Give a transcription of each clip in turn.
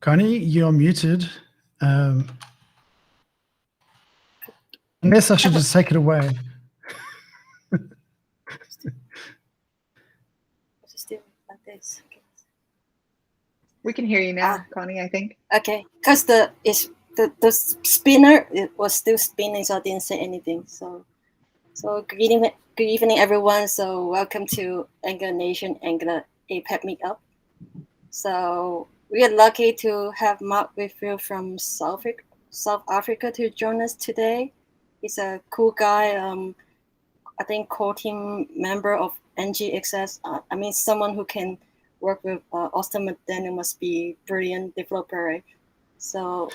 Connie, you're muted. Unless I should just take it away. We can hear you now, Connie, I think. Okay, because the spinner, it was still spinning, so I didn't say anything. So good evening, everyone. So welcome to Angular Nation Angular APAC meetup. So we are lucky to have Mark Whitfeld from South Africa to join us today. He's a cool guy. I think core team member of NGXS. I mean, someone who can work with Austin McDaniel must be brilliant developer, right? So,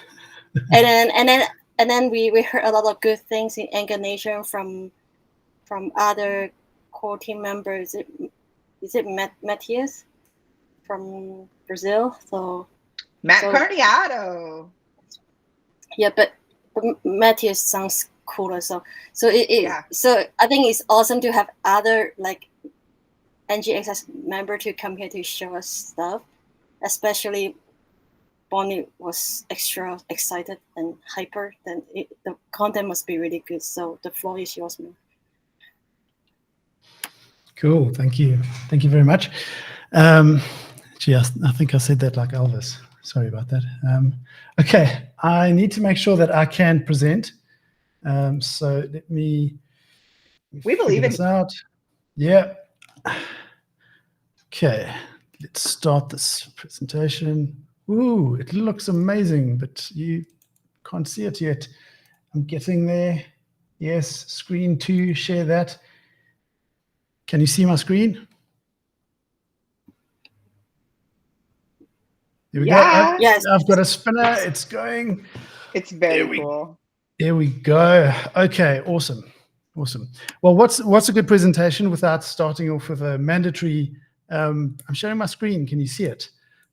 and then we heard a lot of good things in Angular Nation from other core team members. Is it Matthias from Brazil? So Matt Carniato. Yeah, but Matthias sounds cooler. So I think it's awesome to have other like NGXS member to come here to show us stuff. Especially Bonnie was extra excited and hyper. Then the content must be really good. So the floor is yours, man. Cool, thank you very much. Gee, I think I said that like Elvis. Sorry about that. Okay, I need to make sure that I can present. So let me. We believe in this out. Yeah. Okay, let's start this presentation. Ooh, it looks amazing, but you can't see it yet. I'm getting there. Yes, screen 2, share that. Can you see my screen? There we go. Yes. I've got a spinner. It's going. It's very cool. There we go. Okay, awesome. Well, what's a good presentation without starting off with a mandatory? I'm sharing my screen. Can you see it?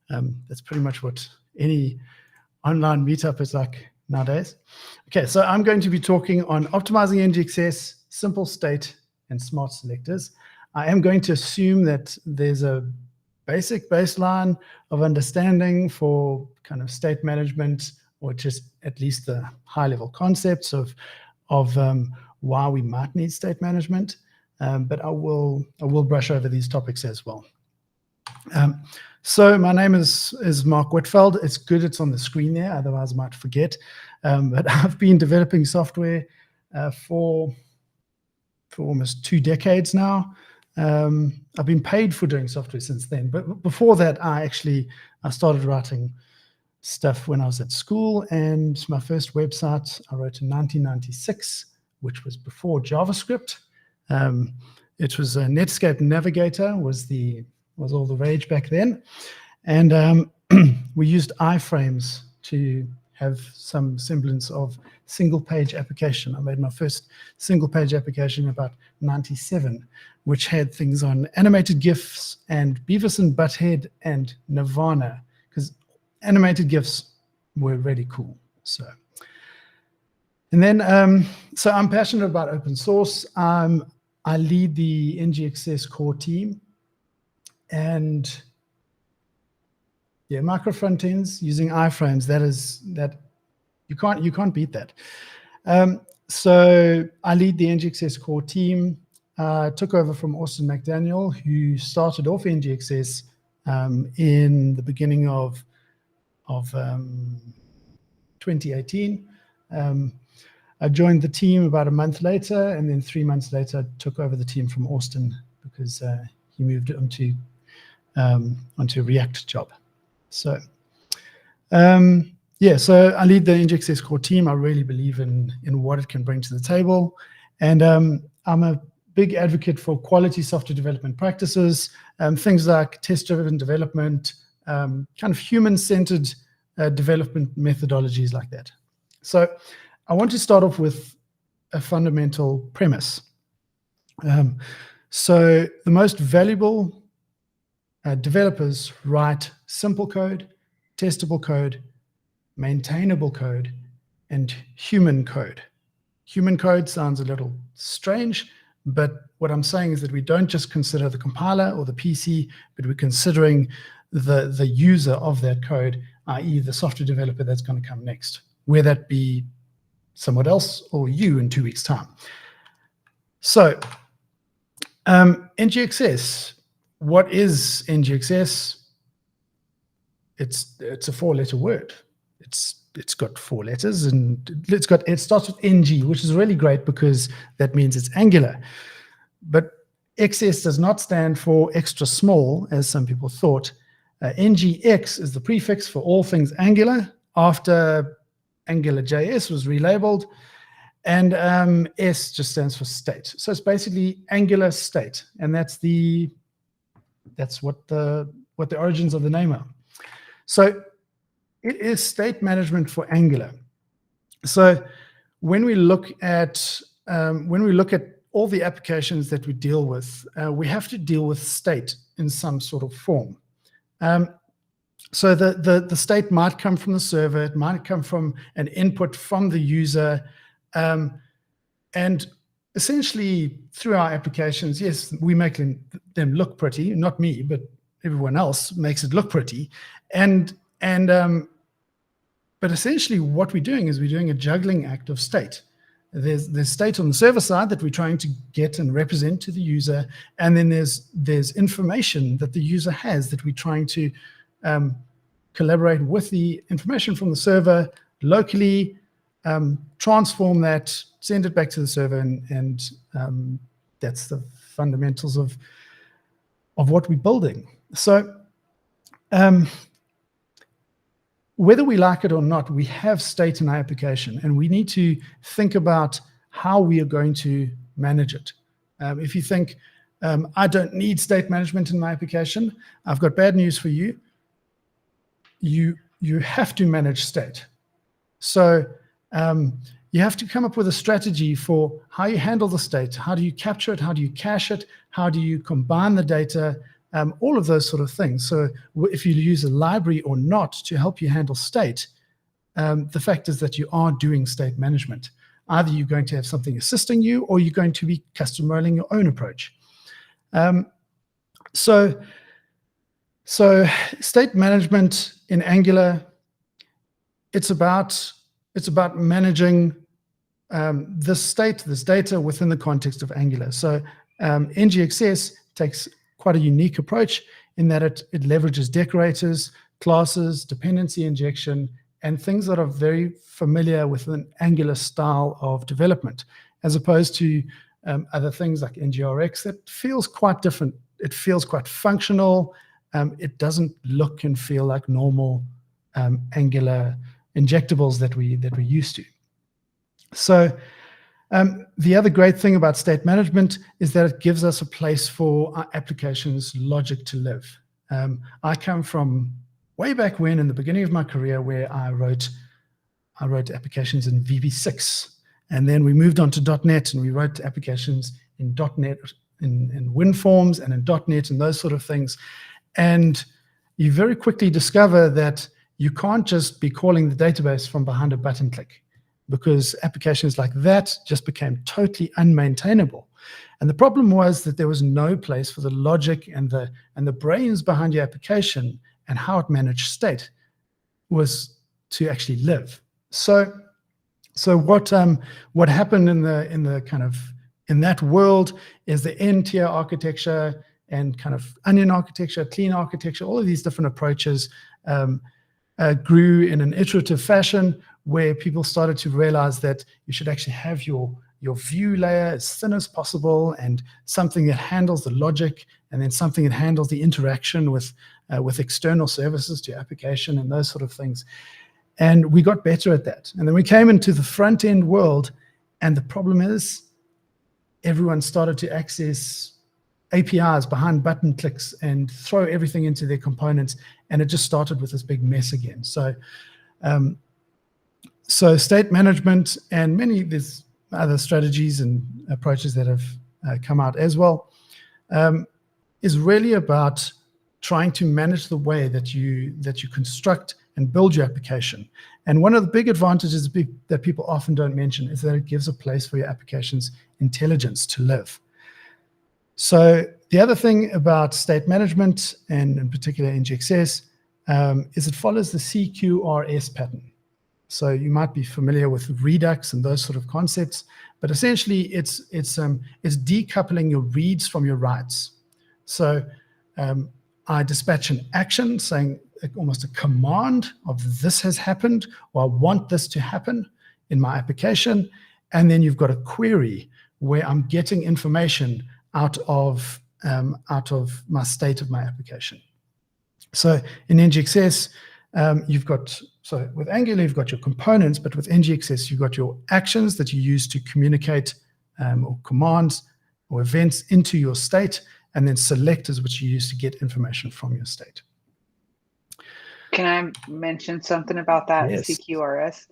That's pretty much what any online meetup is like nowadays. Okay, so I'm going to be talking on optimizing NGXS, simple state, and smart selectors. I am going to assume that there's a basic baseline of understanding for kind of state management, or just at least the high-level concepts of why we might need state management. But I will brush over these topics as well. So my name is Mark Whitfeld. It's good it's on the screen there, otherwise I might forget. But I've been developing software for almost 2 decades now. I've been paid for doing software since then. But before that, I started writing stuff when I was at school, and my first website I wrote in 1996, which was before JavaScript. It was a Netscape Navigator was all the rage back then, and we used iframes to have some semblance of single-page application. I made my first single-page application in about 97, which had things on animated GIFs and Beavis and Butthead and Nirvana, because animated GIFs were really cool. So, and then, so I'm passionate about open source. I lead the NGXS core team, and yeah, micro front ends using iframes. That you can't beat that. So I lead the NGXS core team. Took over from Austin McDaniel, who started off NGXS in the beginning of 2018. I joined the team about a month later, and then 3 months later took over the team from Austin because he moved onto a React job. So yeah, so I lead the NGXS core team. I really believe in what it can bring to the table, and I'm a big advocate for quality software development practices, things like test-driven development, kind of human-centered development methodologies like that. So I want to start off with a fundamental premise. So the most valuable developers write simple code, testable code, maintainable code, and human code. Human code sounds a little strange, but what I'm saying is that we don't just consider the compiler or the PC, but we're considering the user of that code, i.e. the software developer that's going to come next, whether that be someone else or you in 2 weeks' time. So NGXS, what is NGXS? It's a 4-letter word. It's got 4 letters, and it starts with NG, which is really great because that means it's Angular. But XS does not stand for extra small, as some people thought. NGX is the prefix for all things Angular after Angular JS was relabeled, and S just stands for state. So it's basically Angular state, and that's what the origins of the name are. So it is state management for Angular. So when we look at all the applications that we deal with, we have to deal with state in some sort of form. So the state might come from the server, it might come from an input from the user, and essentially through our applications, yes, we make them look pretty. Not me, but everyone else makes it look pretty, but essentially what we're doing is we're doing a juggling act of state. There's state on the server side that we're trying to get and represent to the user, and then there's information that the user has that we're trying to collaborate with the information from the server locally, transform that, send it back to the server, and that's the fundamentals of what we're building. So whether we like it or not, we have state in our application, and we need to think about how we are going to manage it. If you think, I don't need state management in my application, I've got bad news for you. You have to manage state. So you have to come up with a strategy for how you handle the state. How do you capture it? How do you cache it? How do you combine the data? All of those sort of things. So if you use a library or not to help you handle state, the fact is that you are doing state management. Either you're going to have something assisting you, or you're going to be custom rolling your own approach. So state management in Angular, it's about managing this data within the context of Angular. So NGXS takes quite a unique approach in that it leverages decorators, classes, dependency injection, and things that are very familiar with an Angular style of development, as opposed to other things like NGRX that feels quite different. It feels quite functional. It doesn't look and feel like normal Angular injectables that we're used to. So the other great thing about state management is that it gives us a place for our applications' logic to live. I come from way back when, in the beginning of my career, where I wrote applications in VB6, and then we moved on to .NET, and we wrote applications in .NET, in WinForms, and in .NET, and those sort of things. And you very quickly discover that you can't just be calling the database from behind a button click, because applications like that just became totally unmaintainable. And the problem was that there was no place for the logic and the brains behind your application and how it managed state was to actually live. So what happened in that world is the N-tier architecture and kind of onion architecture, clean architecture, all of these different approaches grew in an iterative fashion, where people started to realize that you should actually have your view layer as thin as possible, and something that handles the logic, and then something that handles the interaction with external services to your application and those sort of things. And we got better at that. And then we came into the front end world, and the problem is everyone started to access APIs behind button clicks and throw everything into their components, and it just started with this big mess again. So state management, and there's other strategies and approaches that have come out as well, is really about trying to manage the way that you construct and build your application. And one of the big advantages that people often don't mention is that it gives a place for your application's intelligence to live. So the other thing about state management, and in particular NGXS, is it follows the CQRS pattern. So you might be familiar with Redux and those sort of concepts, but essentially it's decoupling your reads from your writes. So I dispatch an action saying almost a command of this has happened, or I want this to happen in my application. And then you've got a query where I'm getting information out of my state of my application. So in NGXS, so with Angular, you've got your components, but with NGXS, you've got your actions that you use to communicate or commands or events into your state, and then selectors, which you use to get information from your state. Can I mention something about that CQRS?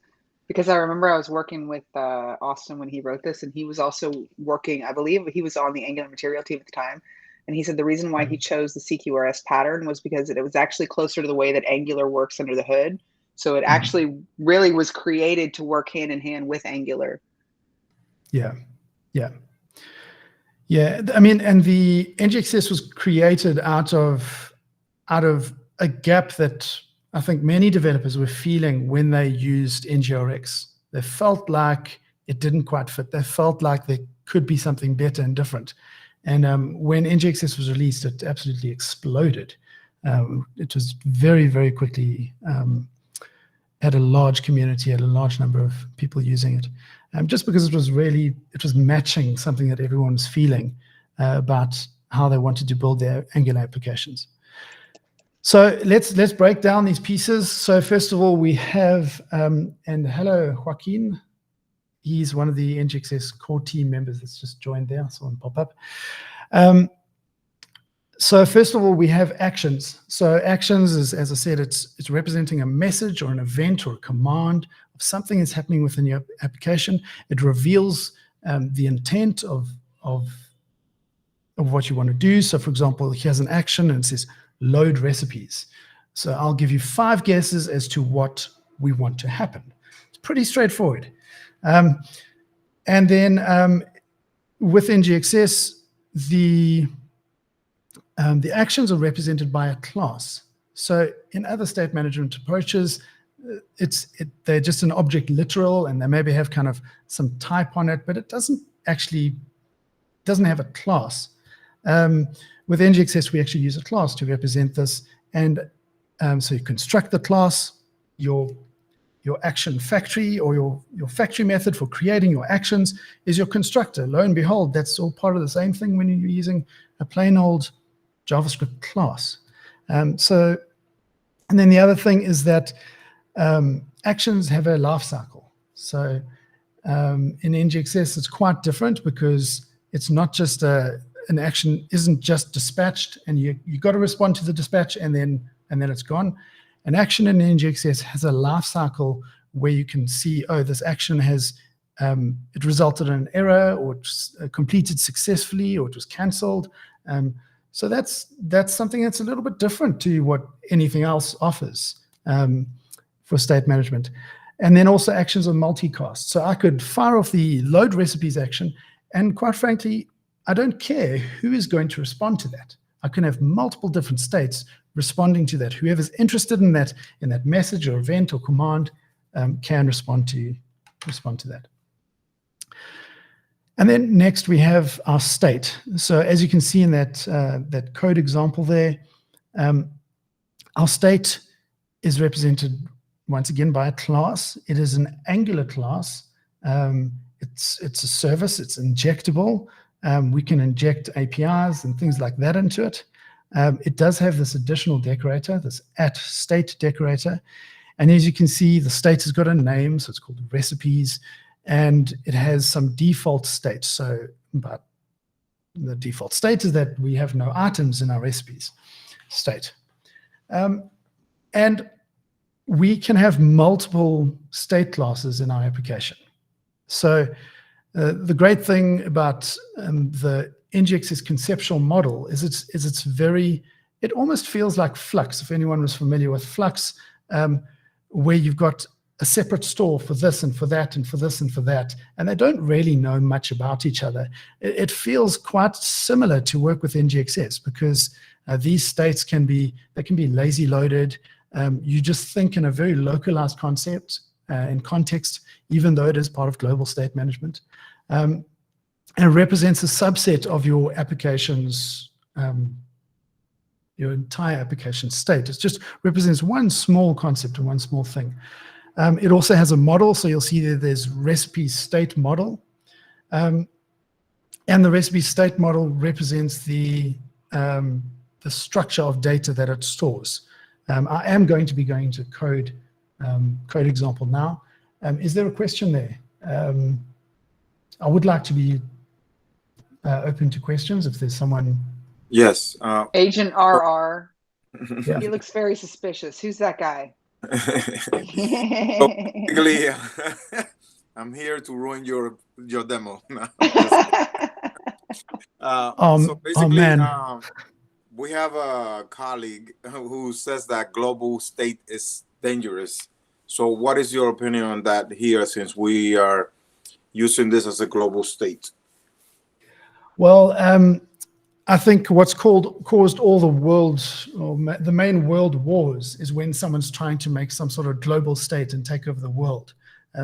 Because I remember I was working with Austin when he wrote this, and he was also working, I believe he was on the Angular material team at the time. And he said the reason why he chose the CQRS pattern was because it was actually closer to the way that Angular works under the hood. So it actually really was created to work hand in hand with Angular. Yeah. I mean, and the NGXS was created out of a gap that I think many developers were feeling when they used NGRX. They felt like it didn't quite fit. They felt like there could be something better and different. And when NGXS was released, it absolutely exploded. It was very, very quickly had a large community, had a large number of people using it, just because it was matching something that everyone was feeling about how they wanted to build their Angular applications. So let's break down these pieces. So first of all, we have, and hello, Joaquin. He's one of the NGXS core team members that's just joined there. I saw him pop up. So first of all, we have actions. So actions is, as I said, it's representing a message or an event or a command of something that's happening within your application. It reveals the intent of what you want to do. So for example, here's an action and it says load recipes. So I'll give you 5 guesses as to what we want to happen. It's pretty straightforward. And then with NGXS, the actions are represented by a class. So in other state management approaches, they're just an object literal, and they maybe have kind of some type on it, but it doesn't have a class. With NGXS, we actually use a class to represent this. And so you construct the class, your action factory or your factory method for creating your actions is your constructor. Lo and behold, that's all part of the same thing when you're using a plain old JavaScript class. And then the other thing is that actions have a life cycle. So in NGXS, it's quite different because it's not just an action isn't just dispatched and you got to respond to the dispatch and then it's gone. An action in NGXS has a life cycle where you can see, oh, this action has it resulted in an error, or it's completed successfully, or it was cancelled. So that's something that's a little bit different to what anything else offers for state management. And then also actions are multicast. So I could fire off the load recipes action, and quite frankly, I don't care who is going to respond to that. I can have multiple different states responding to that. Whoever's interested in that message or event or command can respond to that. And then next we have our state. So as you can see in that code example there, our state is represented once again by a class. It is an Angular class. It's a service. It's injectable. We can inject APIs and things like that into it. It does have this additional decorator, this @state decorator. And as you can see, the state has got a name, so it's called recipes, and it has some default states. So, but the default state is that we have no items in our recipes state. And we can have multiple state classes in our application. So the great thing about the NGXS conceptual model is it almost feels like Flux, if anyone was familiar with Flux, where you've got a separate store for this and for that and for this and for that, and they don't really know much about each other. It feels quite similar to work with NGXS because these states can be lazy loaded. You just think in a very localized concept and context, even though it is part of global state management. And it represents a subset of your application's, your entire application state. It just represents one small concept and one small thing. It also has a model, so you'll see that there's recipe state model. And the recipe state model represents the structure of data that it stores. I am going to be going to code example now. Is there a question there? I would like to be open to questions if there's someone. Yes. Agent RR. Yeah. He looks very suspicious. Who's that guy? So basically, I'm here to ruin your demo. So basically, we have a colleague who says that global state is dangerous. So what is your opinion on that here, since we are using this as a global state? Well, I think what's caused all the world's, or the main world wars is when someone's trying to make some sort of global state and take over the world.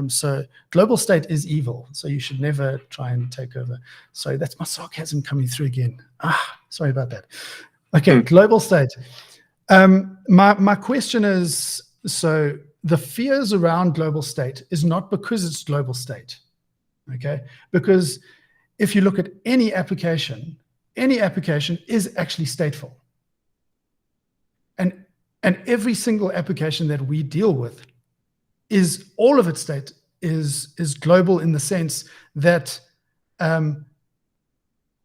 So global state is evil, so you should never try and take over. Sorry, that's my sarcasm coming through again. Sorry about that. Okay, global state. My question is, so the fears around global state is not because it's global state, okay? Because if you look at any application is actually stateful. And every single application that we deal with is, all of its state is global in the sense that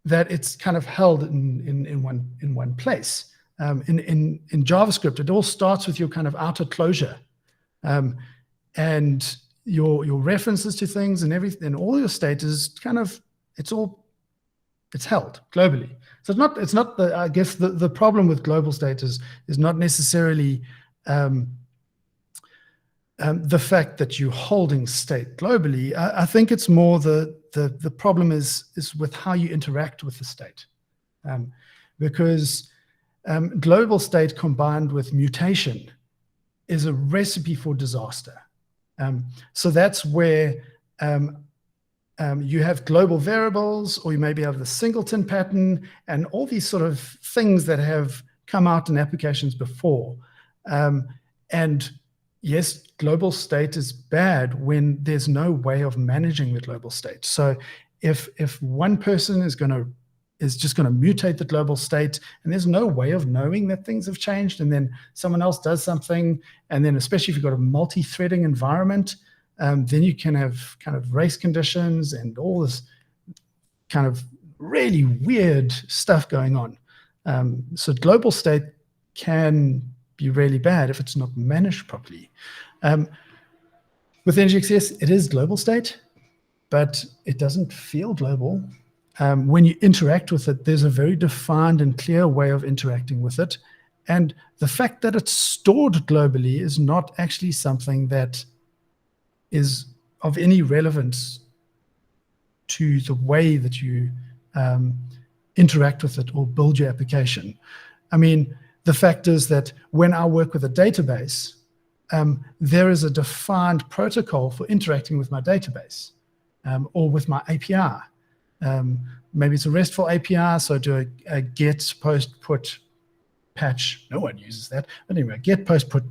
that it's kind of held in one place. In JavaScript, it all starts with your kind of outer closure, and your references to things and everything, and all your state is kind of, it's held globally. So it's not the, I guess the problem with global state is not necessarily the fact that you're holding state globally. I think it's more the problem is with how you interact with the state, because global state combined with mutation is a recipe for disaster. So that's where you have global variables, or you maybe have the singleton pattern, and all these sort of things that have come out in applications before. And yes, global state is bad when there's no way of managing the global state. So if one person is just going to mutate the global state, and there's no way of knowing that things have changed, and then someone else does something, and then especially if you've got a multi-threading environment, then you can have kind of race conditions and all this kind of really weird stuff going on. So global state can be really bad if it's not managed properly. With NGXS, it is global state, but it doesn't feel global. When you interact with it, there's a very defined and clear way of interacting with it. And the fact that it's stored globally is not actually something that is of any relevance to the way that you interact with it or build your application. I mean, the fact is that when I work with a database, there is a defined protocol for interacting with my database or with my API. Maybe it's a RESTful API, so I do a get, post, put, patch. No one uses that. But anyway, get, post, put,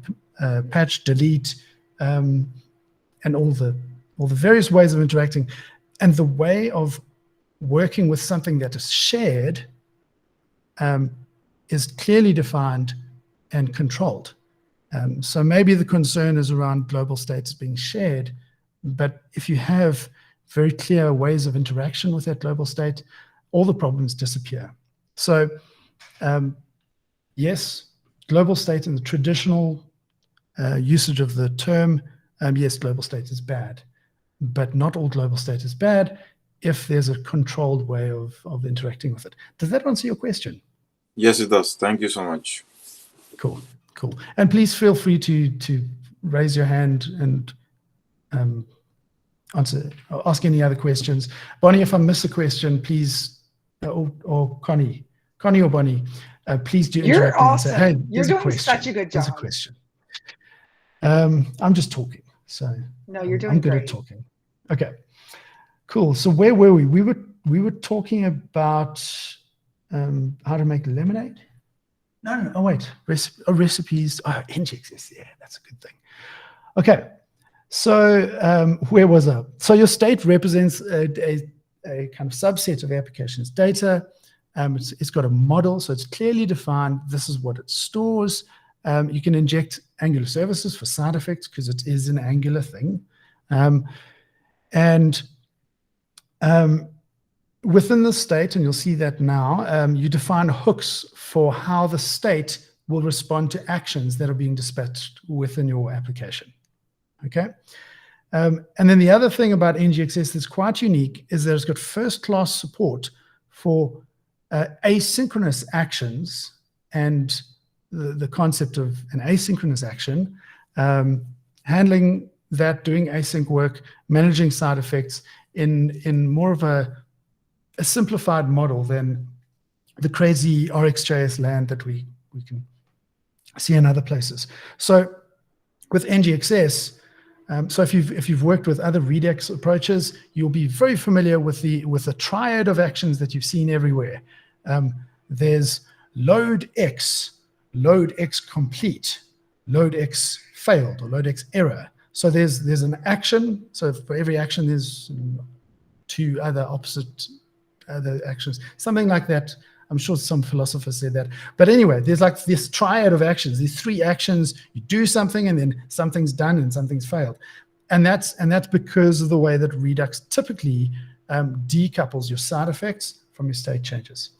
patch, delete, and all the various ways of interacting. And the way of working with something that is shared is clearly defined and controlled. So maybe the concern is around global states being shared, but if you have very clear ways of interaction with that global state, all the problems disappear. So yes, global state in the traditional usage of the term, yes, global state is bad, but not all global state is bad if there's a controlled way of interacting with it. Does that answer your question? Yes, it does. Thank you so much. Cool. And please feel free to raise your hand and ask any other questions. Bonnie, if I miss a question, please, or Connie or Bonnie, please do interrupt me and say, hey, You're doing such a good job. There's a question. I'm just talking, so no, you're doing I'm good great. at talking. Okay, cool. So where were we? We were talking about how to make lemonade. No. Oh wait, recipes. Oh, NGXS. Yeah, that's a good thing. Okay, so where was I? So your state represents a kind of subset of the application's data. It's got a model, so it's clearly defined. This is what it stores. You can inject Angular services for side effects because it is an Angular thing. Within the state, and you'll see that now, you define hooks for how the state will respond to actions that are being dispatched within your application. Okay. And then the other thing about NGXS that's quite unique is that it's got first-class support for asynchronous actions and the concept of an asynchronous action, handling that, doing async work, managing side effects in more of a simplified model than the crazy RxJS land that we can see in other places. So with NGXS, so if you've worked with other Redux approaches, you'll be very familiar with the triad of actions that you've seen everywhere. There's load X complete, load X failed, or load X error. So there's an action. So for every action, there's two other opposite other actions, something like that. I'm sure some philosophers said that. But anyway, there's like this triad of actions, these three actions. You do something and then something's done and something's failed. And that's because of the way that Redux typically decouples your side effects from your state changes.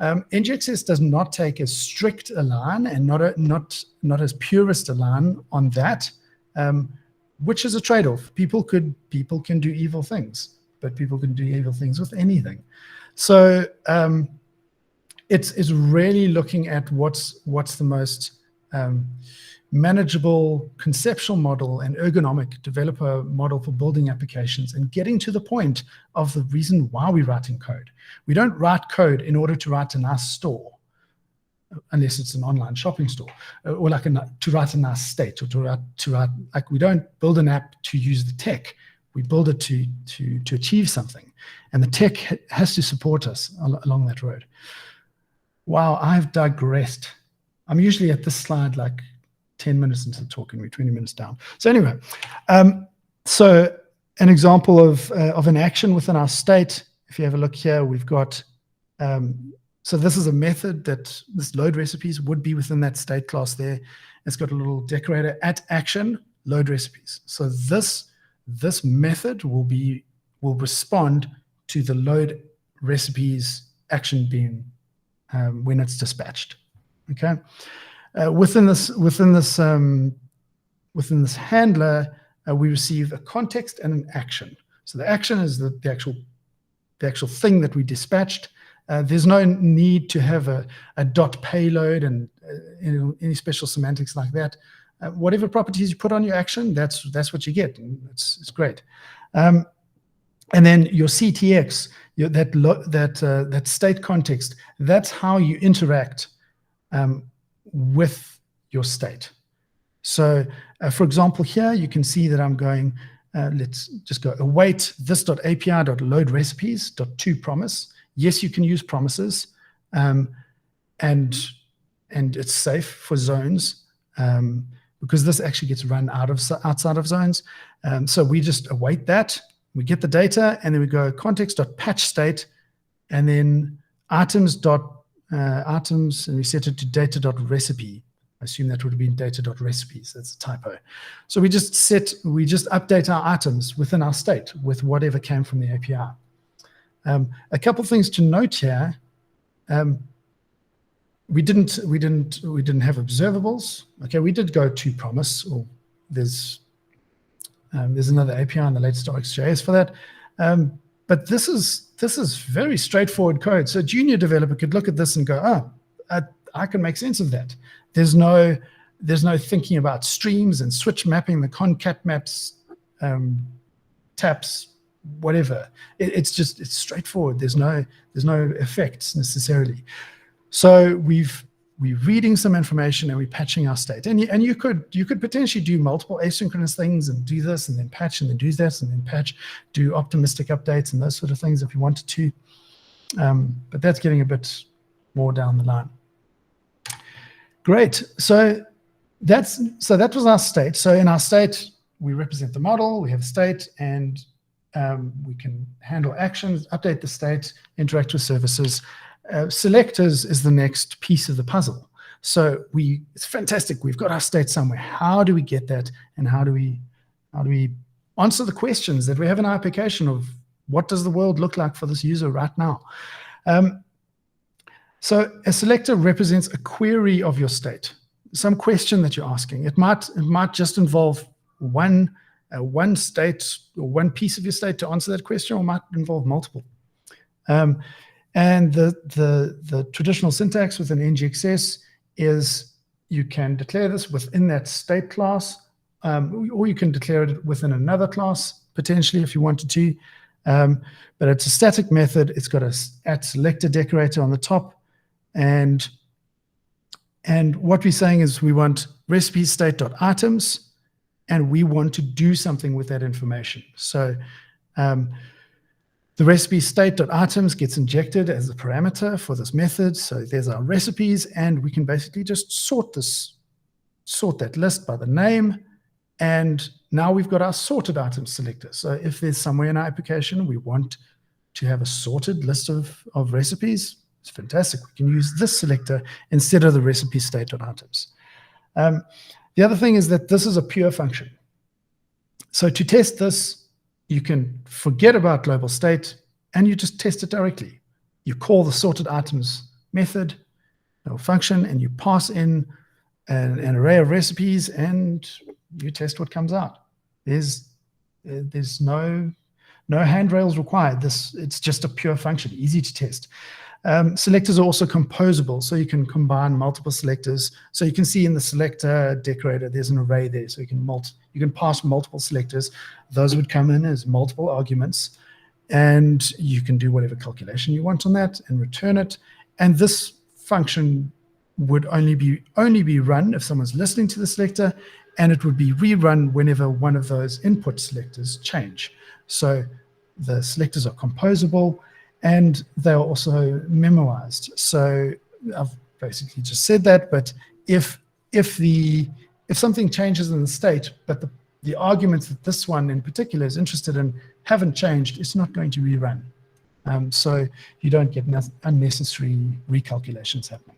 NGXS does not take as strict a line and not as purist a line on that, which is a trade-off. People can do evil things, but people can do evil things with anything. So it's really looking at what's the most manageable conceptual model and ergonomic developer model for building applications and getting to the point of the reason why we're writing code. We don't write code in order to write a nice store, unless it's an online shopping store, or like to write a nice state, or to write like, we don't build an app to use the tech. We build it to achieve something, and the tech has to support us along that road. Wow, I've digressed. I'm usually at this slide like 10 minutes into the talk, and we're 20 minutes down. So anyway, so an example of an action within our state. If you have a look here, we've got, so this is a method that this load recipes would be within that state class there. It's got a little decorator at action, load recipes. So this method will respond to the load recipes action being when it's dispatched. Okay. Within this handler, we receive a context and an action. So the action is the actual thing that we dispatched. There's no need to have a dot payload and any special semantics like that. Whatever properties you put on your action, that's what you get. And it's great. And then your CTX, that state context, that's how you interact with your state. So, for example, here you can see that I'm going. Let's just go await this.api.loadRecipes.toPromise. Yes, you can use promises, and it's safe for zones because this actually gets run outside of zones. So we just await that. We get the data, and then we go context.patchState, and then items, and we set it to data.recipe. I assume that would have been data.recipes. That's a typo. So we just update our items within our state with whatever came from the API. A couple things to note here. We didn't have observables. Okay, we did go to promise, or there's another API in the latest RxJS for that. But this is very straightforward code. So a junior developer could look at this and go, I can make sense of that. There's no thinking about streams and switch mapping, the concat maps, taps, whatever. It's straightforward. There's no effects necessarily. So we've we're reading some information and we're patching our state. And you could potentially do multiple asynchronous things and do this and then patch and then do this and then patch, do optimistic updates and those sort of things if you wanted to. But that's getting a bit more down the line. Great. So that was our state. So in our state, we represent the model, we have a state, and we can handle actions, update the state, interact with services. Selectors is the next piece of the puzzle. So it's fantastic. We've got our state somewhere. How do we get that? And how do we answer the questions that we have in our application of what does the world look like for this user right now? So a selector represents a query of your state, some question that you're asking. It might just involve one state or one piece of your state to answer that question, or might involve multiple. And the traditional syntax within NGXS is you can declare this within that state class, or you can declare it within another class, potentially, if you wanted to. But it's a static method. It's got a @selector decorator on the top. And what we're saying is we want recipe state.items, and we want to do something with that information. So the recipe state.items gets injected as a parameter for this method. So there's our recipes, and we can basically just sort that list by the name. And now we've got our sorted items selector. So if there's somewhere in our application we want to have a sorted list of recipes, it's fantastic. We can use this selector instead of the recipe state.items. The other thing is that this is a pure function. So to test this, you can forget about global state and you just test it directly. You call the sorted items method or function, and you pass in an array of recipes, and you test what comes out. There's no handrails required. It's just a pure function, easy to test. Selectors are also composable, so you can combine multiple selectors. So you can see in the selector decorator, there's an array there, so you can pass multiple selectors. Those would come in as multiple arguments, and you can do whatever calculation you want on that and return it. And this function would only be run if someone's listening to the selector, and it would be rerun whenever one of those input selectors change. So the selectors are composable, and they're also memoized. So I've basically just said that, but if something changes in the state, but the arguments that this one in particular is interested in haven't changed, it's not going to rerun. So you don't get unnecessary recalculations happening.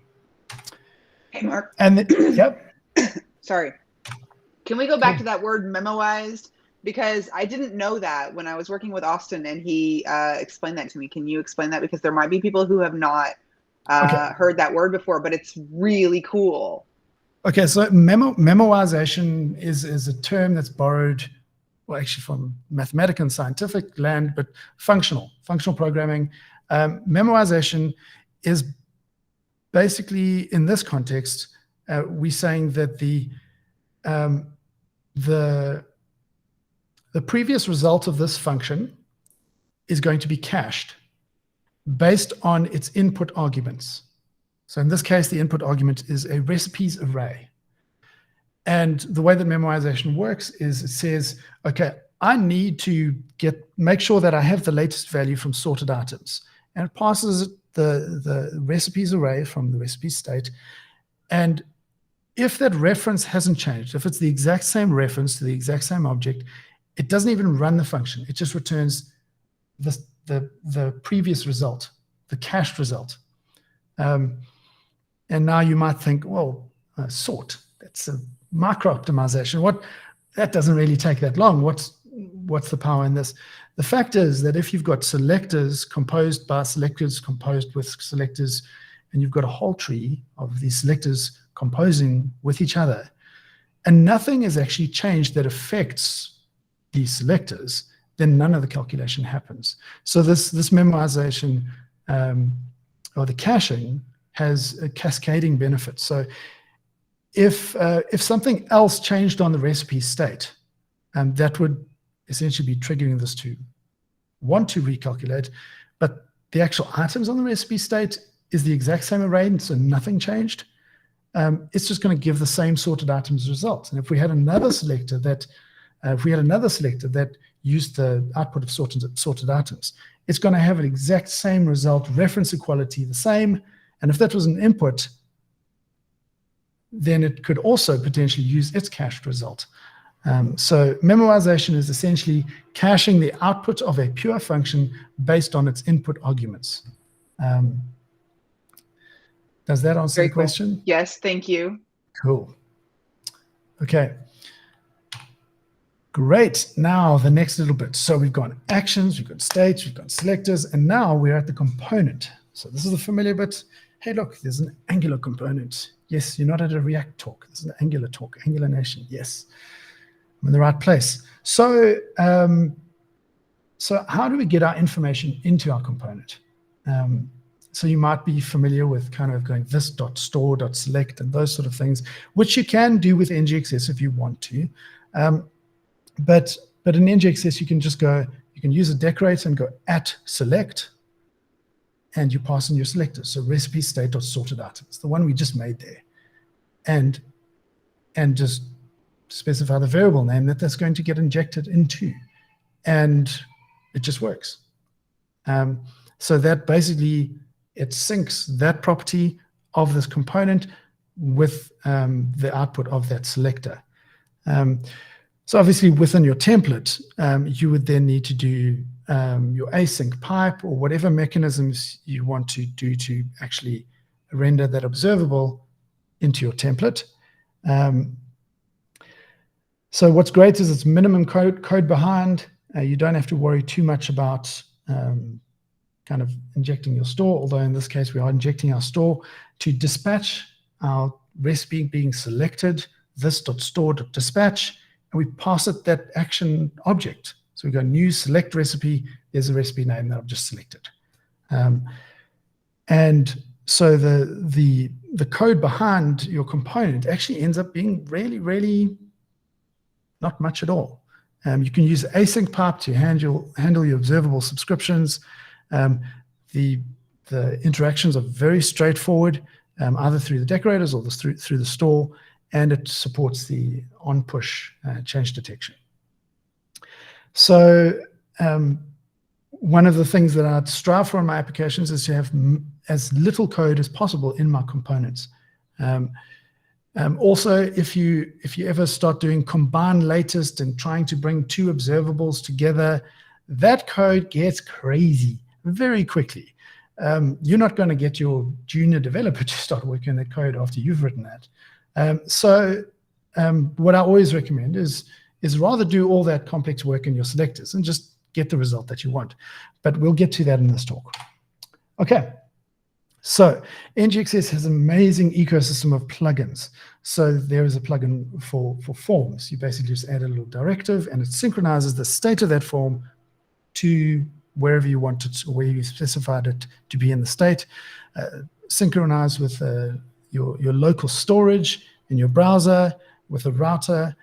Hey, Mark. And yep. Sorry. Can we go back to that word memoized? Because I didn't know that when I was working with Austin and he explained that to me. Can you explain that? Because there might be people who have not heard that word before, but it's really cool. Okay, so memoization is a term that's borrowed, well, actually from mathematical and scientific land, but functional programming. Memoization is basically, in this context, we're saying that the previous result of this function is going to be cached based on its input arguments. So in this case, the input argument is a recipes array. And the way that memoization works is it says, okay, I need to make sure that I have the latest value from sorted items. And it passes the recipes array from the recipe state. And if that reference hasn't changed, if it's the exact same reference to the exact same object, it doesn't even run the function. It just returns the previous result, the cached result. And now you might think, well, sort, that's a micro optimization. That doesn't really take that long. What's the power in this? The fact is that if you've got selectors composed by selectors composed with selectors, and you've got a whole tree of these selectors composing with each other, and nothing is actually changed that affects these selectors, then none of the calculation happens. So this memoization or the caching has a cascading benefit. So if something else changed on the recipe state, that would essentially be triggering this to want to recalculate, but the actual items on the recipe state is the exact same array, so nothing changed. it's just going to give the same sorted items result. And if we had another selector that used the output of sorted items, it's going to have an exact same result, reference equality the same. And if that was an input, then it could also potentially use its cached result. So memoization is essentially caching the output of a pure function based on its input arguments. Does that answer the question? Yes, thank you. Cool. Okay. Great. Now the next little bit. So we've got actions, we've got states, we've got selectors, and now we're at the component. So this is a familiar bit. Hey, look, there's an Angular component. Yes, you're not at a React talk. This is an Angular talk, Angular Nation. Yes, I'm in the right place. So, so how do we get our information into our component? So you might be familiar with kind of going this.store.select and those sort of things, which you can do with NGXS if you want to. But in NGXS, you can just go, you can use a decorator and go @select, and you pass in your selectors. So recipe state.sorted items, the one we just made there. And just specify the variable name that's going to get injected into. And it just works. So that basically, it syncs that property of this component with the output of that selector. So obviously within your template, you would then need to do your async pipe or whatever mechanisms you want to do to actually render that observable into your template. So what's great is it's minimum code behind. You don't have to worry too much about kind of injecting your store, although in this case we are injecting our store to dispatch our recipe being selected, this.store.dispatch, and we pass it that action object. So we go new select recipe, there's a recipe name that I've just selected. And so the code behind your component actually ends up being really, really not much at all. You can use async pipe to handle your observable subscriptions. The interactions are very straightforward, either through the decorators or through the store, and it supports the on-push change detection. So one of the things that I'd strive for in my applications is to have as little code as possible in my components. Also, if you ever start doing combine latest and trying to bring two observables together, that code gets crazy very quickly. You're not going to get your junior developer to start working on that code after you've written that. So what I always recommend is rather do all that complex work in your selectors and just get the result that you want. But we'll get to that in this talk. Okay. So NGXS has an amazing ecosystem of plugins. So there is a plugin for forms. You basically just add a little directive and it synchronizes the state of that form to wherever you want it or where you specified it to be in the state. Synchronize with your local storage in your browser, with a router,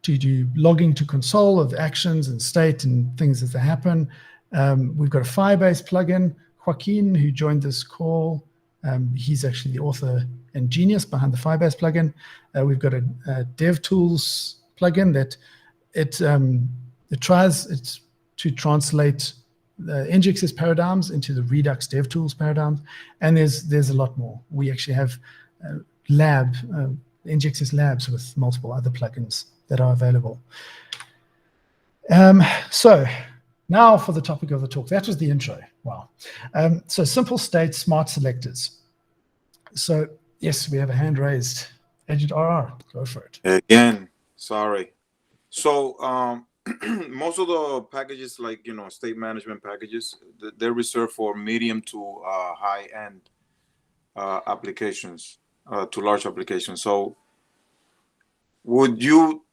to do logging to console of actions and state and things as they happen. We've got a Firebase plugin. Joaquin, who joined this call, he's actually the author and genius behind the Firebase plugin. We've got a DevTools plugin that it tries to translate the NGXS paradigms into the Redux DevTools paradigms, and there's a lot more. We actually have NGXS labs with multiple other plugins that are available. So now for the topic of the talk. That was the intro. Wow. So simple state, smart selectors. So yes, we have a hand raised. Agent RR, go for it. Again, sorry. So most of the packages, like, state management packages, they're reserved for medium to high-end applications, to large applications. So would you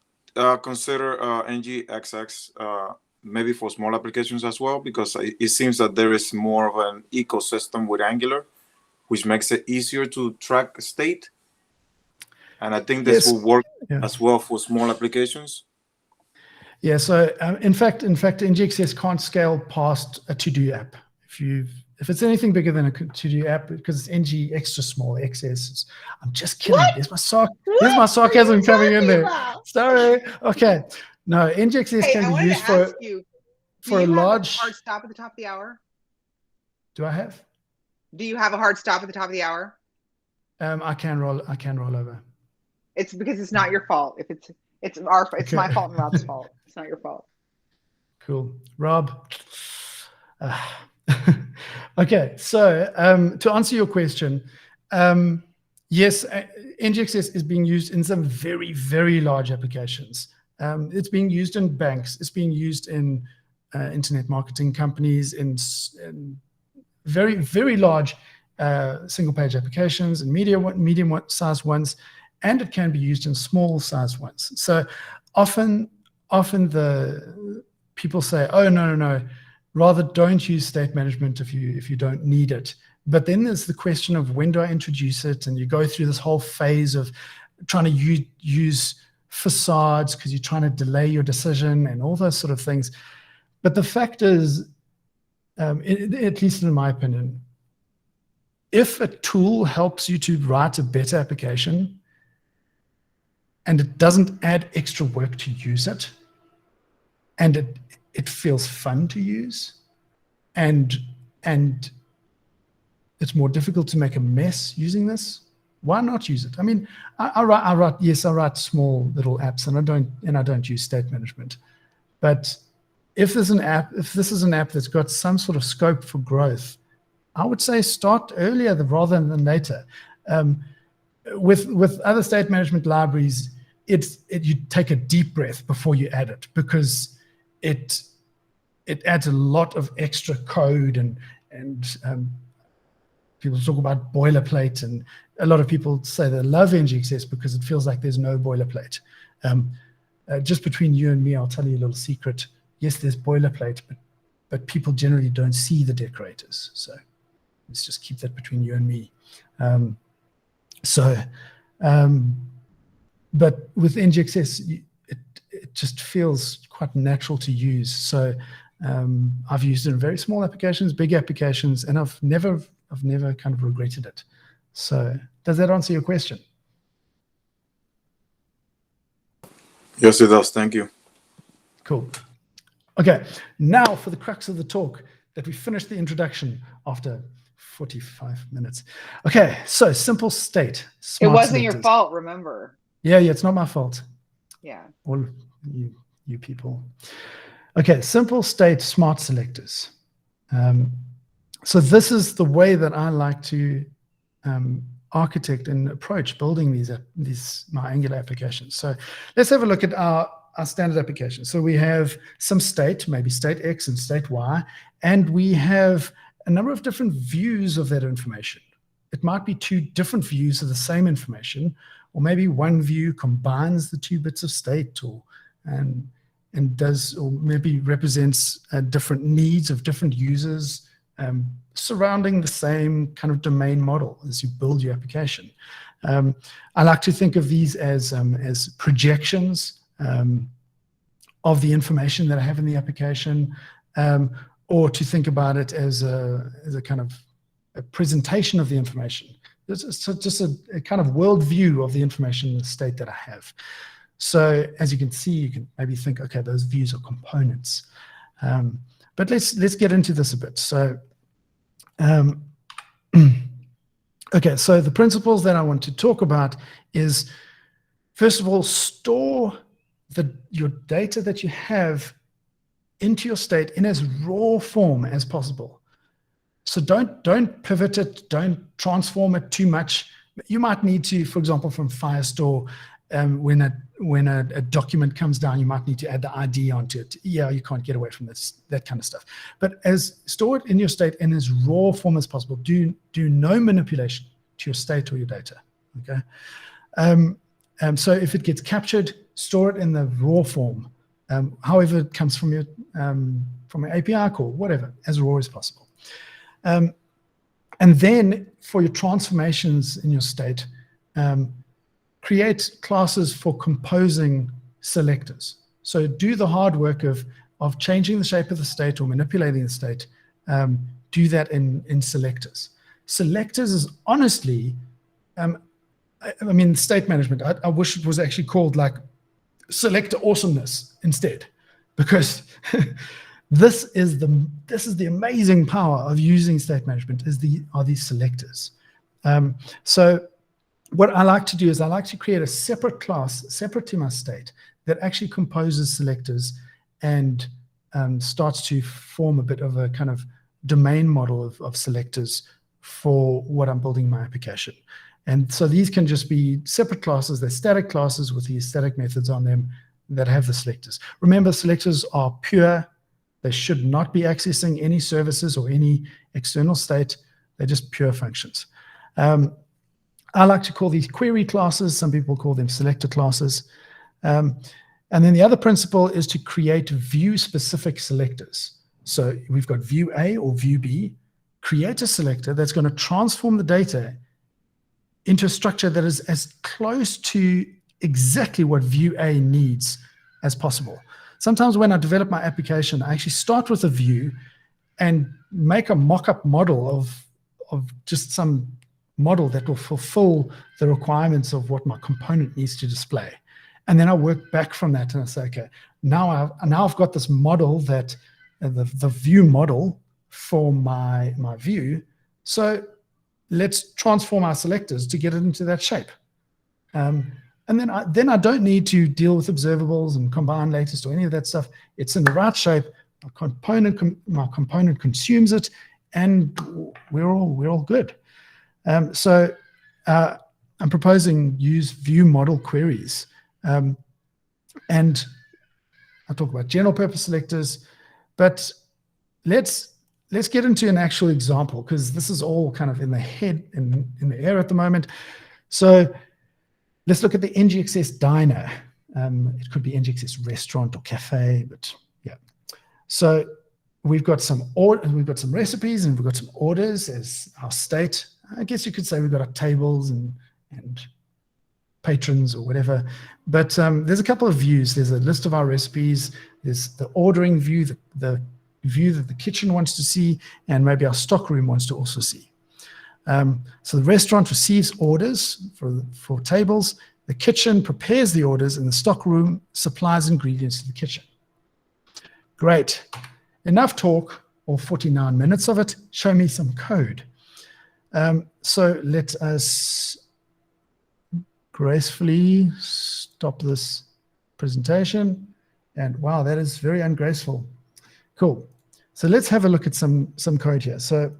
consider NGXS maybe for small applications as well? Because it seems that there is more of an ecosystem with Angular, which makes it easier to track state. And I think this will work as well for small applications. Yeah, so in fact, NGXS can't scale past a to-do app. if it's anything bigger than a to-do app, because it's NG extra small XS. I'm just kidding. What? There's my sarcasm coming in there. Sorry. Okay. No, NGXS Hey, I can be wanted used to ask you, for a do you have large. a hard stop at the top of the hour? Do I have? Do you have a hard stop at the top of the hour? I can roll over. It's because it's not your fault. If it's my fault and Rob's fault. It's not your fault. Cool. Rob. Okay, so to answer your question, yes, NGXS is being used in some very, very large applications. It's being used in banks. It's being used in internet marketing companies, in very, very large single-page applications and medium-sized ones, and it can be used in small-sized ones. So often the people say, "Oh, no. Rather, don't use state management if you don't need it." But then there's the question of when do I introduce it? And you go through this whole phase of trying to use facades because you're trying to delay your decision and all those sort of things. But the fact is, at least in my opinion, if a tool helps you to write a better application and it doesn't add extra work to use it, and it feels fun to use, and it's more difficult to make a mess using this, why not use it? I mean, I write small little apps, and I don't use state management. But if this is an app that's got some sort of scope for growth, I would say start earlier rather than later. With other state management libraries, you take a deep breath before you add it, because it adds a lot of extra code, and people talk about boilerplate, and a lot of people say they love NGXS because it feels like there's no boilerplate. Just between you and me, I'll tell you a little secret. Yes, there's boilerplate, but people generally don't see the decorators. So let's just keep that between you and me. But with NGXS, it just feels quite natural to use. So I've used it in very small applications, big applications, and I've never kind of regretted it. So does that answer your question? Yes, it does. Thank you. Cool. Okay, now for the crux of the talk, that we finished the introduction after 45 minutes. Okay, so simple state. It wasn't your fault, remember? Yeah, it's not my fault. Yeah. All you people. Okay, simple state smart selectors. So this is the way that I like to architect and approach building my Angular applications. So let's have a look at our standard application. So we have some state, maybe state X and state Y, and we have a number of different views of that information. It might be two different views of the same information, or maybe one view combines the two bits of state, or maybe represents different needs of different users surrounding the same kind of domain model as you build your application. I like to think of these as projections of the information that I have in the application, or to think about it as a kind of a presentation of the information. So just a kind of world view of the information in the state that I have. So as you can see, you can maybe think, okay, those views are components. But let's get into this a bit. So, okay, so the principles that I want to talk about is, first of all, store your data that you have into your state in as raw form as possible. So don't pivot it, don't transform it too much. You might need to, for example, from Firestore, when a document comes down, you might need to add the ID onto it. Yeah, you can't get away from that kind of stuff. But store it in your state in as raw form as possible. Do no manipulation to your state or your data. Okay. So if it gets captured, store it in the raw form, however it comes from an API call, whatever, as raw as possible. And then for your transformations in your state, create classes for composing selectors. So do the hard work of changing the shape of the state or manipulating the state. Do do that in Selectors. Selectors is honestly, I mean, state management. I wish it was actually called like Selector awesomeness instead, because this is the amazing power of using state management are these selectors. So what I like to do is I like to create a separate class, separate to my state, that actually composes selectors and starts to form a bit of a kind of domain model of selectors for what I'm building my application. And so these can just be separate classes. They're static classes with these static methods on them that have the selectors. Remember, selectors are pure. They should not be accessing any services or any external state. They're just pure functions. I like to call these query classes. Some people call them selector classes. And then the other principle is to create view-specific selectors. So we've got view A or view B. Create a selector that's going to transform the data into a structure that is as close to exactly what view A needs as possible. Sometimes when I develop my application, I actually start with a view and make a mock-up model of just some model that will fulfill the requirements of what my component needs to display. And then I work back from that and I say, okay, now I've got this model that the view model for my view. So let's transform our selectors to get it into that shape. And then I don't need to deal with observables and combine latest or any of that stuff. It's in the right shape. My component consumes it, and we're all good. So I'm proposing use view model queries. And I'll talk about general purpose selectors, but let's get into an actual example, because this is all kind of in the head, in the air at the moment. So let's look at the NGXS diner. It could be NGXS restaurant or cafe, but yeah. So we've got some recipes and we've got some orders as our state. I guess you could say we've got our tables and patrons or whatever. But there's a couple of views. There's a list of our recipes. There's the ordering view, the view that the kitchen wants to see, and maybe our stock room wants to also see. So the restaurant receives orders for tables. The kitchen prepares the orders, and the stock room supplies ingredients to the kitchen. Great. Enough talk, or 49 minutes of it. Show me some code. So let us gracefully stop this presentation. And wow, that is very ungraceful. Cool. So let's have a look at some code here. So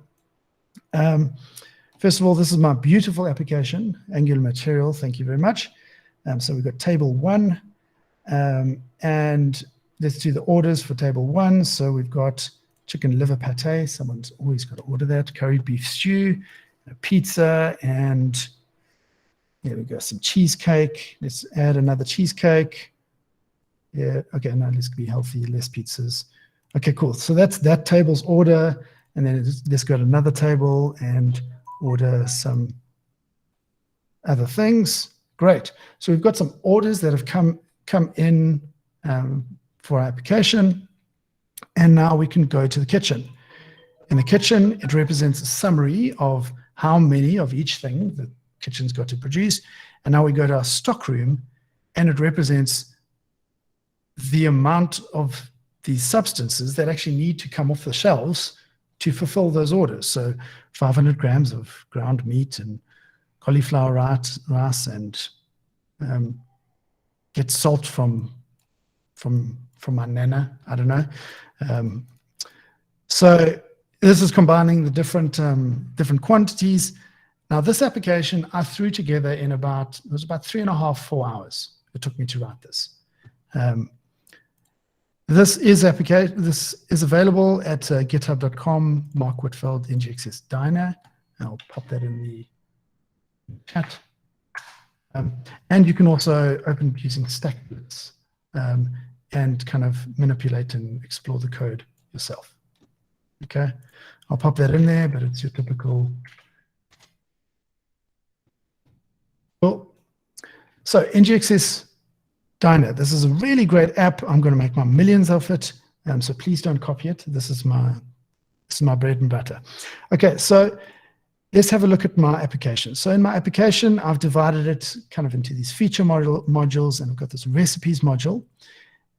first of all, this is my beautiful application, Angular material. Thank you very much. So we've got table 1, and let's do the orders for table 1. So we've got chicken liver pate. Someone's always got to order that. Curried beef stew, a pizza, and here we go, some cheesecake. Let's add another cheesecake. Yeah, okay, now let's be healthy, less pizzas. Okay, cool. So that's that table's order. And then let's go to another table and order some other things. Great. So we've got some orders that have come in for our application. And now we can go to the kitchen. In the kitchen, it represents a summary of how many of each thing the kitchen's got to produce. And now we go to our stock room, and it represents the amount of these substances that actually need to come off the shelves to fulfill those orders. So 500 grams of ground meat and cauliflower rice and get salt from my nana, I don't know. So this is combining the different quantities. Now this application I threw together in it was about 3.5, 4 hours. It took me to write this. This is available at github.com, Mark Whitfeld, NGXS Diner. I'll pop that in the chat. And you can also open using StackBlitz and kind of manipulate and explore the code yourself. Okay, I'll pop that in there, but it's your typical. Cool. So NGXS Diner. This is a really great app. I'm going to make my millions of it. So please don't copy it. This is my This is my bread and butter. Okay, so let's have a look at my application. So in my application, I've divided it kind of into these feature modules, and I've got this recipes module.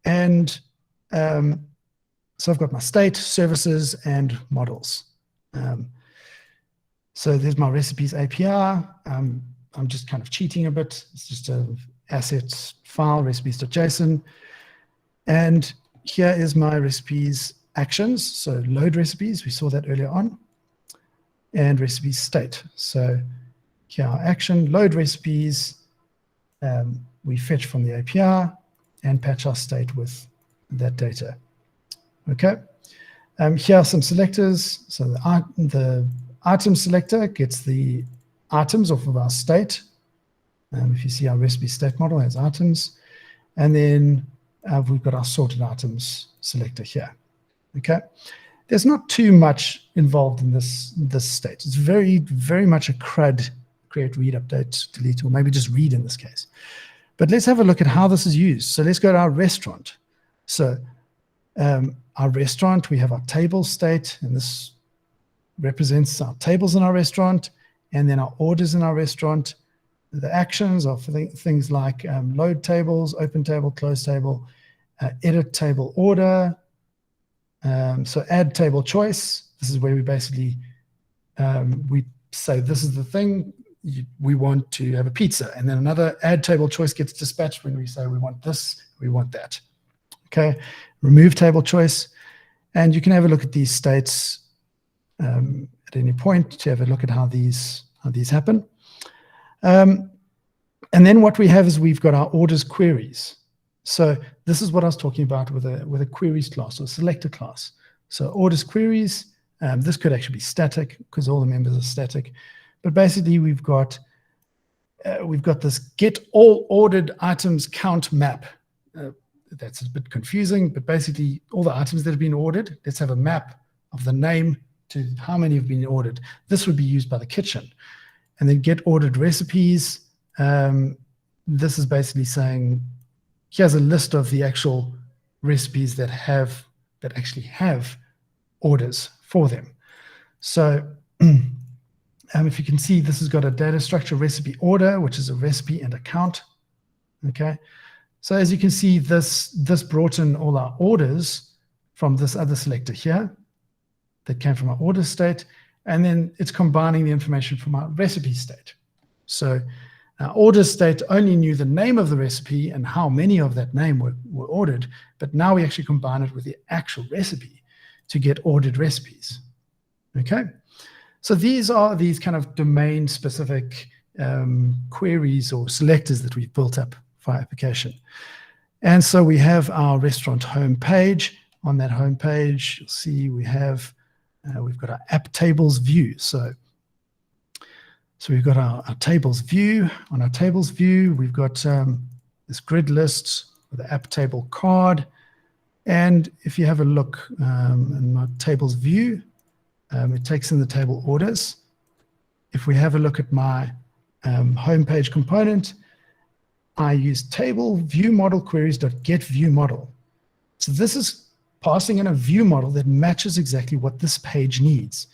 And so I've got my state, services, and models. So there's my recipes API. I'm just kind of cheating a bit. It's just an assets file, recipes.json. And here is my recipes actions. So load recipes, we saw that earlier on. And recipes state. So here our action, load recipes. We fetch from the API and patch our state with that data. Okay. Here are some selectors. So the item selector gets the items off of our state. If you see our recipe state model has items. And then we've got our sorted items selector here. Okay. There's not too much involved in this state. It's very, very much a CRUD, create, read, update, delete, or maybe just read in this case. But let's have a look at how this is used. So let's go to our restaurant. So our restaurant, we have our table state, and this represents our tables in our restaurant, and then our orders in our restaurant. The actions are for things like load tables, open table, close table, edit table order. So add table choice. This is where we basically, we say this is the thing, we want to have a pizza. And then another add table choice gets dispatched when we say we want this, we want that. Okay, remove table choice. And you can have a look at these states at any point to have a look at how these happen. And then what we have is we've got our orders queries. So this is what I was talking about with a queries class or selector class. So orders queries, this could actually be static because all the members are static. But basically we've got this get all ordered items count map. That's a bit confusing, but basically all the items that have been ordered, let's have a map of the name to how many have been ordered. This would be used by the kitchen. And then get ordered recipes. This is basically saying, here's a list of the actual recipes that actually have orders for them. So if you can see, this has got a data structure recipe order, which is a recipe and a count. Okay. So as you can see, this brought in all our orders from this other selector here that came from our order state. And then it's combining the information from our recipe state. So our order state only knew the name of the recipe and how many of that name were ordered, but now we actually combine it with the actual recipe to get ordered recipes. Okay, so these are these kind of domain-specific queries or selectors that we've built up for our application. And so we have our restaurant homepage. On that homepage, you'll see we've got our app tables view. So we've got our tables view. On our tables view, we've got this grid list with the app table card. And if you have a look in my tables view, it takes in the table orders. If we have a look at my homepage component, I use table view model queries.get view model. So this is passing in a view model that matches exactly what this page needs.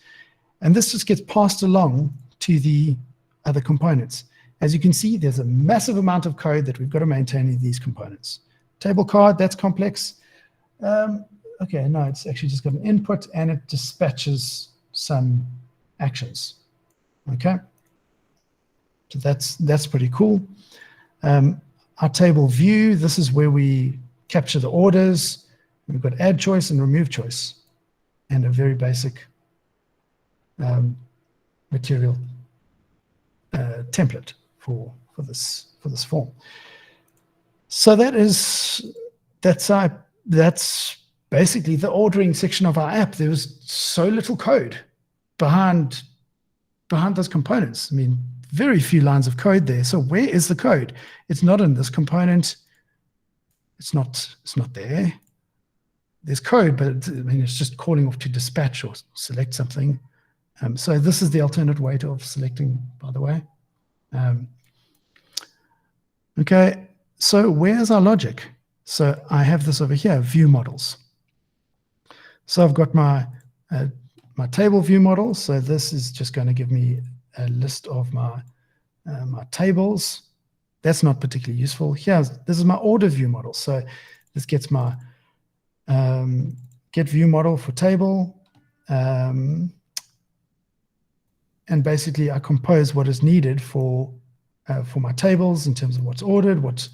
And this just gets passed along to the other components. As you can see, there's a massive amount of code that we've got to maintain in these components. Table card, that's complex. Okay, no, it's actually just got an input and it dispatches some actions. Okay, so that's pretty cool. Our table view, this is where we capture the orders. We've got add choice and remove choice, and a very basic material template for this form. So that's basically the ordering section of our app. There was so little code behind those components. I mean, very few lines of code there. So where is the code? It's not in this component. It's not there. There's code, but it's just calling off to dispatch or select something. So this is the alternate way of selecting, by the way. Okay, so where's our logic? So I have this over here, view models. So I've got my my table view model. So this is just going to give me a list of my tables. That's not particularly useful. This is my order view model. So this gets my get view model for table. And basically I compose what is needed for my tables in terms of what's ordered, what's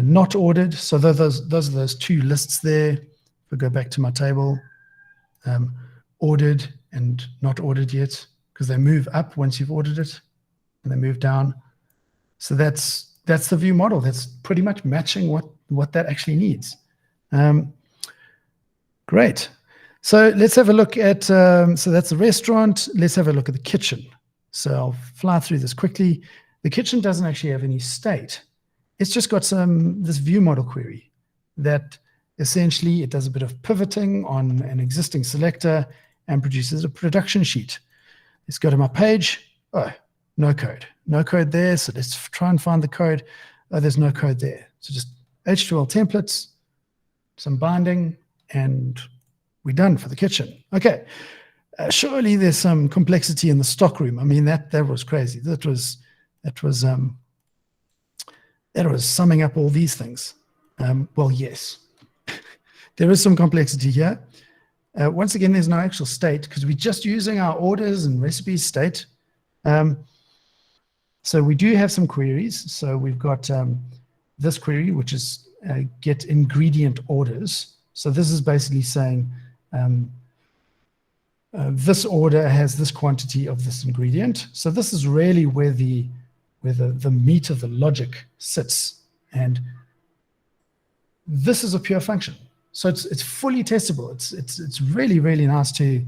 not ordered. So those are those two lists there. If we go back to my table, ordered and not ordered yet, because they move up once you've ordered it, and they move down. So that's the view model. That's pretty much matching what that actually needs. Great. So let's have a look at, so that's the restaurant. Let's have a look at the kitchen. So I'll fly through this quickly. The kitchen doesn't actually have any state. It's just got this view model query that essentially it does a bit of pivoting on an existing selector and produces a production sheet. Let's go to my page. Oh, no code. No code there. So let's try and find the code. Oh, there's no code there. So just HTML templates, some binding, and we're done for the kitchen. Okay. Surely there's some complexity in the stock room. I mean, that was crazy. That was summing up all these things. Well, yes, there is some complexity here. Once again, there's no actual state because we're just using our orders and recipes state. So we do have some queries. So we've got this query, which is get ingredient orders. So this is basically saying this order has this quantity of this ingredient. So this is really where the meat of the logic sits. And this is a pure function. So it's fully testable. It's really, really nice to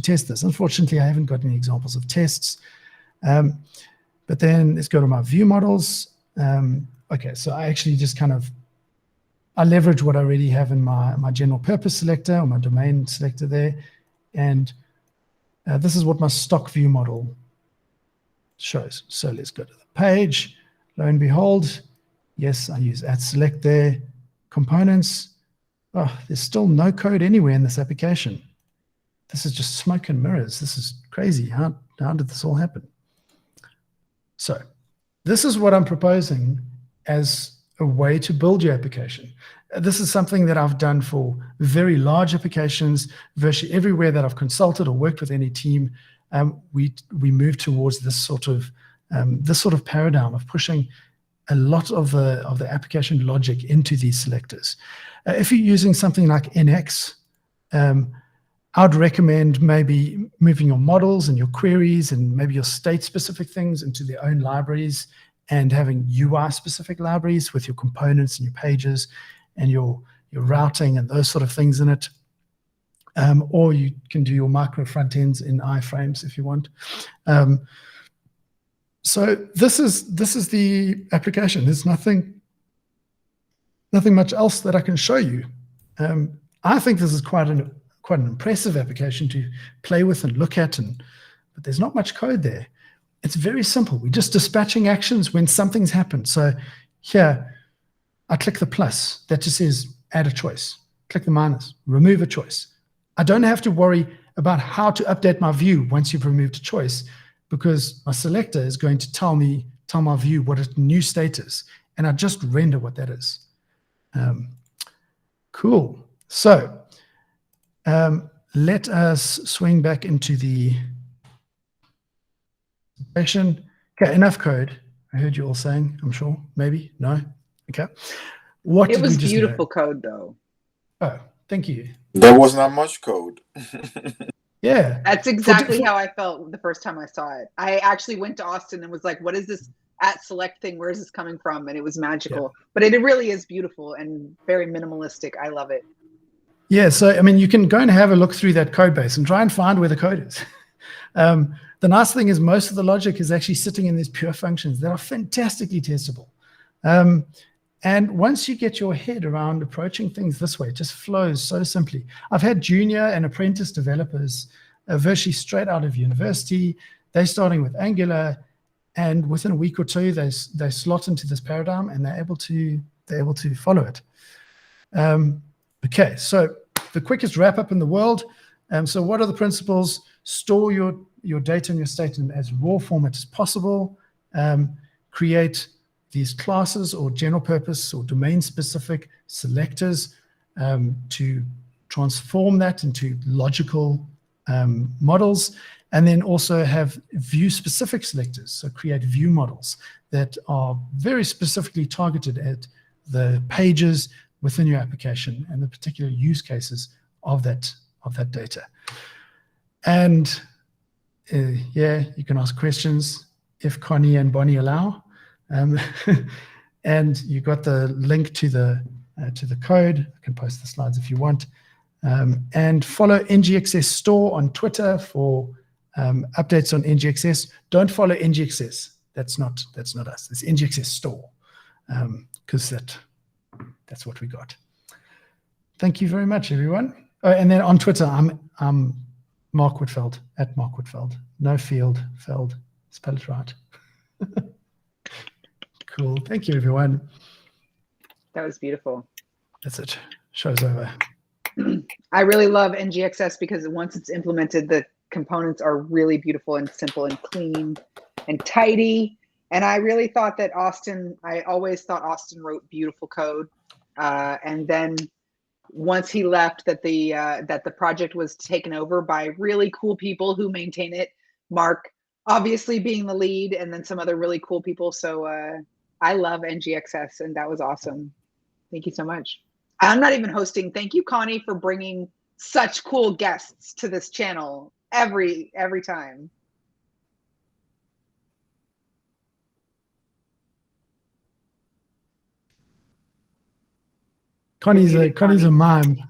test this. Unfortunately, I haven't got any examples of tests. But then let's go to my view models. Okay, so I actually just I leverage what I already have in my general purpose selector or my domain selector there. And this is what my stock view model shows. So let's go to the page. Lo and behold, yes, I use @select there. Components. Oh, there's still no code anywhere in this application. This is just smoke and mirrors. This is crazy. How did this all happen? So this is what I'm proposing as a way to build your application. This is something that I've done for very large applications. Virtually everywhere that I've consulted or worked with any team, we move towards this sort of paradigm of pushing a lot of the application logic into these selectors. If you're using something like NX, I would recommend maybe moving your models and your queries and maybe your state-specific things into their own libraries and having UI-specific libraries with your components and your pages and your routing and those sort of things in it. Or you can do your micro front ends in iframes if you want. So this is the application. There's nothing much else that I can show you. I think this is quite an impressive application to play with and look at, but there's not much code there. It's very simple. We're just dispatching actions when something's happened. So here, I click the plus. That just says add a choice. Click the minus, remove a choice. I don't have to worry about how to update my view once you've removed a choice, because my selector is going to tell my view what its new state is, and I just render what that is. Cool. So let us swing back into the presentation. Okay, enough code. I heard you all saying, I'm sure, maybe, no? Okay. It was beautiful code, though. Oh, thank you. There was not much code. Yeah. That's exactly how I felt the first time I saw it. I actually went to Austin and was like, what is this @select thing? Where is this coming from? And it was magical. Yeah. But it really is beautiful and very minimalistic. I love it. Yeah, so, I mean, you can go and have a look through that code base and try and find where the code is. The nice thing is most of the logic is actually sitting in these pure functions that are fantastically testable. And once you get your head around approaching things this way, it just flows so simply. I've had junior and apprentice developers virtually straight out of university. They're starting with Angular, and within a week or two, they slot into this paradigm, and they're able to follow it. Okay, so the quickest wrap up in the world. So what are the principles? Store your data and your state in as raw format as possible. Create these classes or general purpose or domain specific selectors to transform that into logical models, and then also have view specific selectors. So create view models that are very specifically targeted at the pages within your application and the particular use cases of that data. And yeah, you can ask questions if Connie and Bonnie allow. And you got the link to the code. I can post the slides if you want. And follow NGXS Store on Twitter for updates on NGXS. Don't follow NGXS. That's not us. It's NGXS Store, because that's what we got. Thank you very much, everyone. Oh, and then on Twitter, I'm Mark Whitfeld, at Mark Whitfeld. No field, Feld. Spell it right. Cool. Thank you, everyone. That was beautiful. That's it. Show's over. I really love NGXS because once it's implemented, the components are really beautiful and simple and clean and tidy. And I really thought that I always thought Austin wrote beautiful code. And then once he left, that the project was taken over by really cool people who maintain it. Mark obviously being the lead, and then some other really cool people. So I love NGXS, and that was awesome. Thank you so much. I'm not even hosting. Thank you, Connie, for bringing such cool guests to this channel every time. Connie's a mime.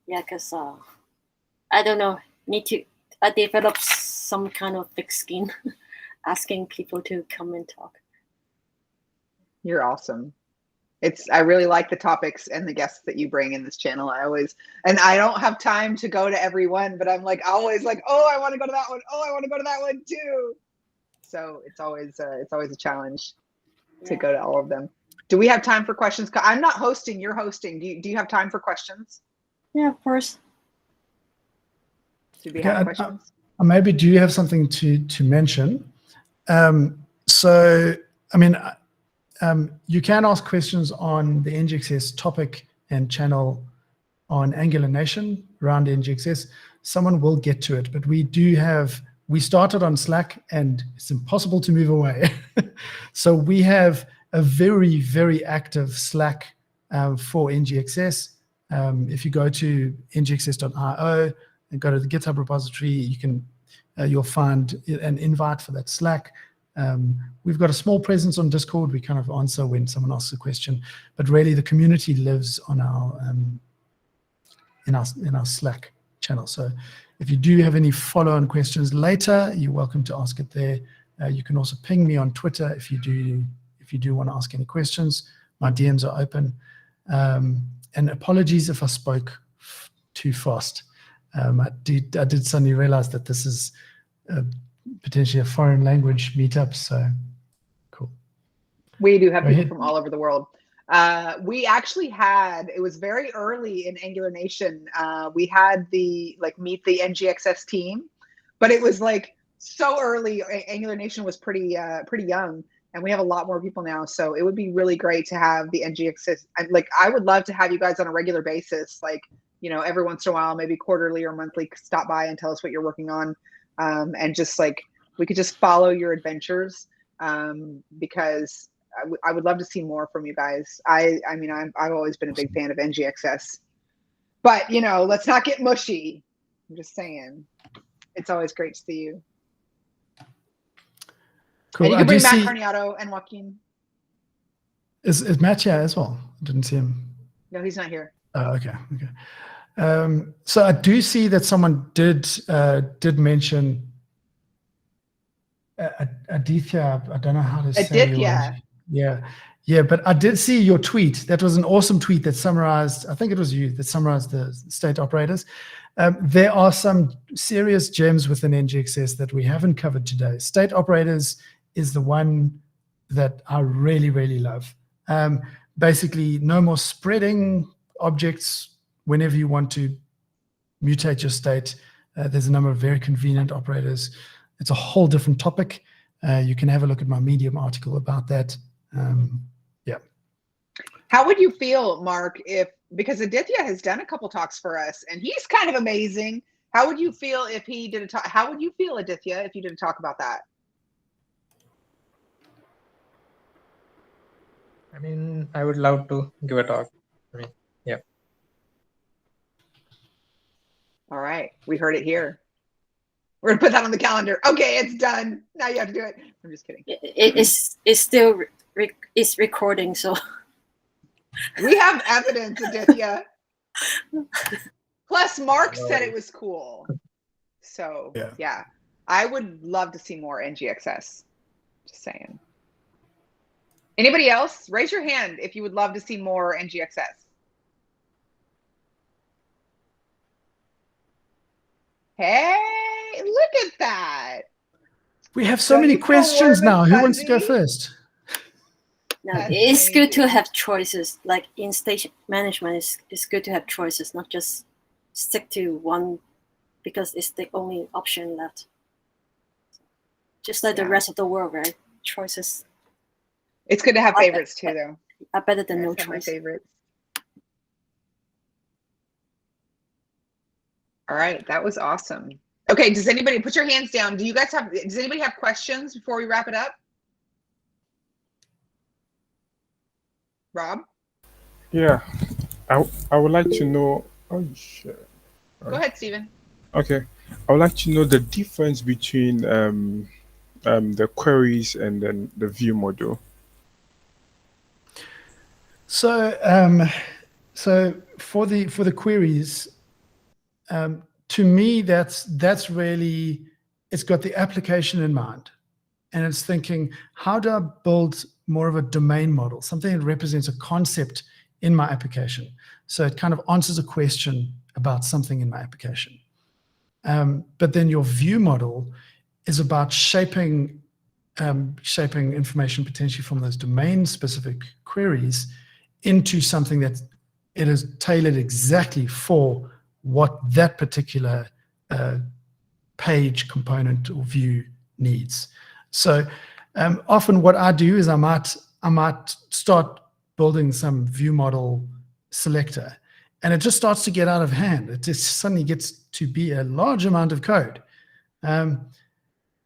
Because I don't know, I develop some kind of thick skin, asking people to come and talk. You're awesome. I really like the topics and the guests that you bring in this channel. And I don't have time to go to everyone, but I'm always like, oh, I want to go to that one. Oh, I want to go to that one too. So it's always a challenge to go to all of them. Do we have time for questions? I'm not hosting, you're hosting. Do you have time for questions? Yeah, of course. Do we have questions? Maybe do you have something to mention? So, I mean, you can ask questions on the NGXS topic and channel on Angular Nation around NGXS. Someone will get to it, but we started on Slack and it's impossible to move away. So we have a very, very active Slack for NGXS. If you go to ngxs.io and go to the GitHub repository, you'll find an invite for that Slack. We've got a small presence on Discord. We kind of answer when someone asks a question, but really the community lives on in our Slack channel. So if you do have any follow-on questions later, you're welcome to ask it there. You can also ping me on Twitter if you do want to ask any questions. My DMs are open. And apologies if I spoke too fast. I did suddenly realize that this is potentially a foreign language meetup, so cool. We do have people from all over the world. We actually it was very early in Angular Nation. We had meet the NGXS team, but it was so early. Angular Nation was pretty young, and we have a lot more people now. So it would be really great to have the NGXS. I would love to have you guys on a regular basis, every once in a while, maybe quarterly or monthly, stop by and tell us what you're working on. And just we could just follow your adventures, because I would love to see more from you guys. I've always been a big fan of NGXS, but let's not get mushy. I'm just saying, it's always great to see you. Cool. And you can bring Matt Carniato and Joaquin. Is Matt here as well? I didn't see him. No, he's not here. Oh, okay. So I do see that someone did mention Aditya. I don't know how to say Aditya. Yeah, but I did see your tweet. That was an awesome tweet that summarized, I think it was you, that summarized the state operators. There are some serious gems within NGXS that we haven't covered today. State operators is the one that I really, really love. basically no more spreading objects whenever you want to mutate your state. There's a number of very convenient operators. It's a whole different topic. You can have a look at my Medium article about that. Yeah. How would you feel, Mark, because Aditya has done a couple talks for us and he's kind of amazing. How would you feel if he did a talk? How would you feel, Aditya, if you did a talk about that? I mean, I would love to give a talk. I mean, yeah. All right, we heard it here. We're gonna put that on the calendar. Okay, it's done. Now you have to do it. I'm just kidding. It's still it's recording, so we have evidence, Aditya. Plus, Mark said it was cool. So yeah, I would love to see more NGXS. Just saying. Anybody else? Raise your hand if you would love to see more NGXS. Hey, look at that. We have so many questions now. Who wants to go first? No, it's good to have choices. Like in station management, it's good to have choices, not just stick to one because it's the only option left. Just like the rest of the world, right? Choices. It's good to have favorites too, though. Are better than no choice. My favorites. All right, that was awesome. Okay, does anybody put your hands down? Does anybody have questions before we wrap it up? Rob? Yeah, I would like to know. Oh shit. Go ahead, Stephen. Okay, I would like to know the difference between the queries and then the view model. So, so for the queries, to me, that's really, it's got the application in mind, and it's thinking, how do I build more of a domain model, something that represents a concept in my application, so it kind of answers a question about something in my application. But then your view model is about shaping information potentially from those domain-specific queries into something that it is tailored exactly for what that particular page, component, or view needs. So often what I do is I might start building some view model selector, and it just starts to get out of hand. It just suddenly gets to be a large amount of code. And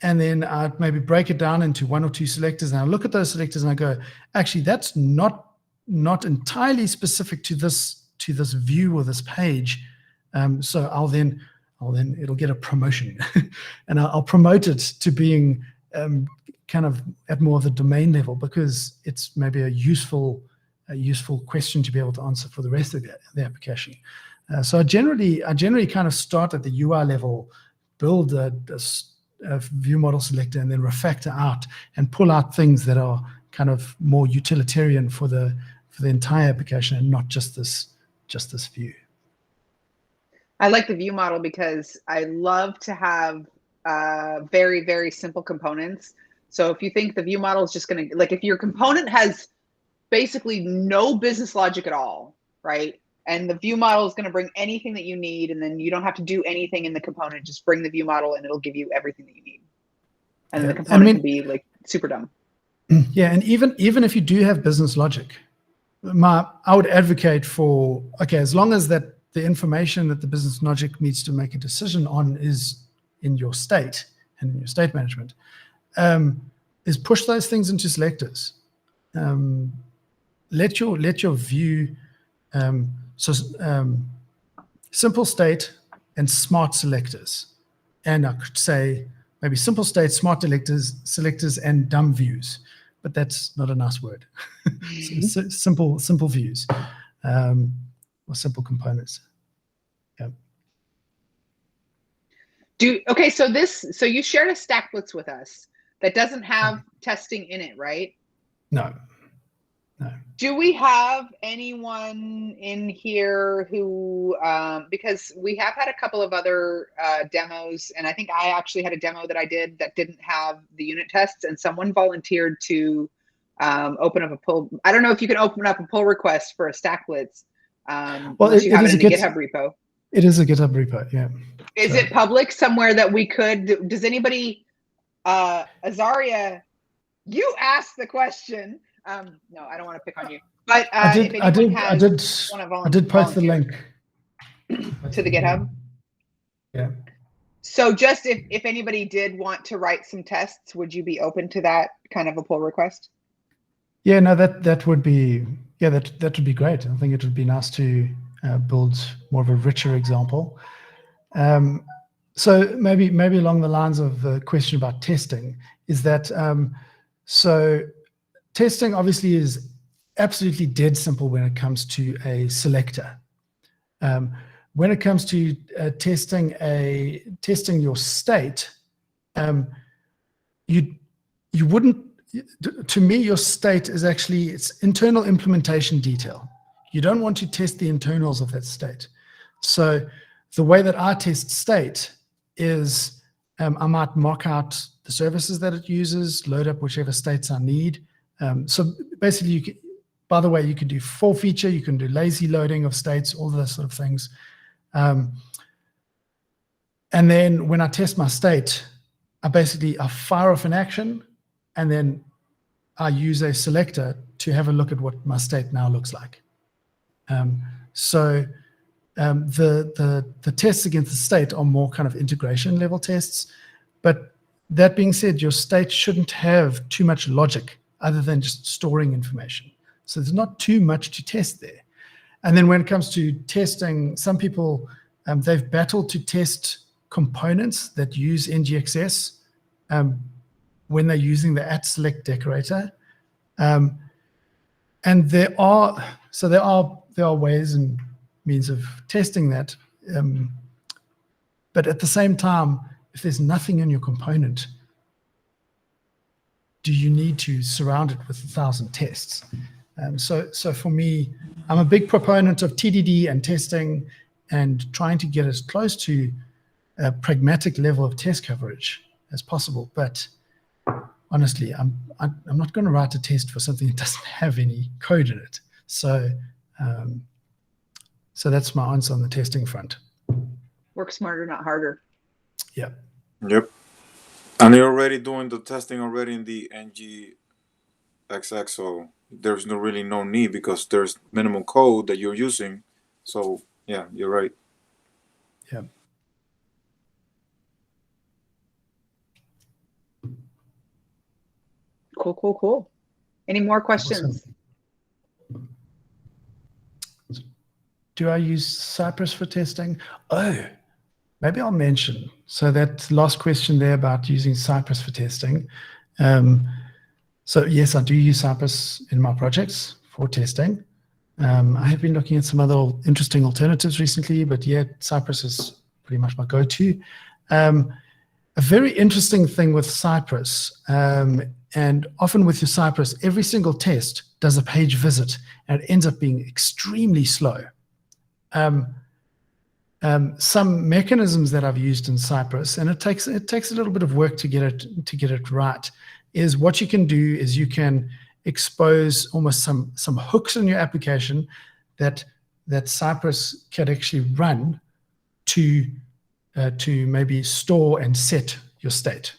then I'd maybe break it down into one or two selectors, and I look at those selectors and I go, actually, that's not entirely specific to this view or this page. So I'll then it'll get a promotion, and I'll promote it to being kind of at more of the domain level, because it's maybe a useful question to be able to answer for the rest of the application. So I generally kind of start at the UI level, build a view model selector, and then refactor out and pull out things that are kind of more utilitarian for the entire application, and not just this view. I like the view model because I love to have very, very simple components. So if you think the view model is just going to, like, if your component has basically no business logic at all, right? And the view model is going to bring anything that you need, and then you don't have to do anything in the component. Just bring the view model and it'll give you everything that you need. And then the component can be like super dumb. Yeah, and even if you do have business logic, I would advocate for, okay, as long as that the information that the business logic needs to make a decision on is in your state and in your state management, is push those things into selectors. Let your view, simple state and smart selectors, and I could say maybe simple state, smart selectors, and dumb views, but that's not a nice word. Simple views, or simple components. Yeah. Okay, so you shared a stack blitz with us that doesn't have testing in it, right? No. Do we have anyone in here who, because we have had a couple of other demos, and I think I actually had a demo that I did that didn't have the unit tests, and someone volunteered to open up a pull. I don't know if you can open up a pull request for a stack blitz. Well, unless you have is it in the GitHub repo. It is a GitHub repo, yeah. Is it public somewhere that we could? Does anybody? Azaria, you asked the question. No, I don't want to pick on you. But I did post the link to the GitHub. Yeah. So just if anybody did want to write some tests, would you be open to that kind of a pull request? Yeah, no, that would be that would be great. I think it would be nice to build more of a richer example. So maybe along the lines of the question about testing is that so testing obviously is absolutely dead simple when it comes to a selector. When it comes to testing your state, you wouldn't. To me, your state is actually its internal implementation detail. You don't want to test the internals of that state. So the way that I test state is I might mock out the services that it uses, load up whichever states I need. So basically, by the way, you can do full feature, you can do lazy loading of states, all those sort of things. And then when I test my state, I fire off an action, and then I use a selector to have a look at what my state now looks like. The tests against the state are more kind of integration level tests. But that being said, your state shouldn't have too much logic other than just storing information. So there's not too much to test there. And then when it comes to testing, some people, they've battled to test components that use NGXS when they're using the @select decorator. And there are ways and means of testing that. But at the same time, if there's nothing in your component, do you need to surround it with 1,000 tests? So for me, I'm a big proponent of TDD and testing and trying to get as close to a pragmatic level of test coverage as possible. But honestly, I'm not going to write a test for something that doesn't have any code in it. So that's my answer on the testing front. Work smarter, not harder. Yeah. Yep. And you're already doing the testing already in the NGXS, so there's really no need because there's minimal code that you're using. So yeah, you're right. Yeah. Cool. Any more questions? Awesome. Do I use Cyprus for testing? Oh, maybe I'll mention. So that last question there about using Cyprus for testing. So yes, I do use Cyprus in my projects for testing. I have been looking at some other interesting alternatives recently, but yeah, Cyprus is pretty much my go-to. A very interesting thing with Cyprus, and often with your Cyprus, every single test does a page visit, and it ends up being extremely slow. Some mechanisms that I've used in Cyprus, and it takes a little bit of work to get it right, is what you can do is you can expose almost some hooks in your application that Cyprus can actually run to maybe store and set your state.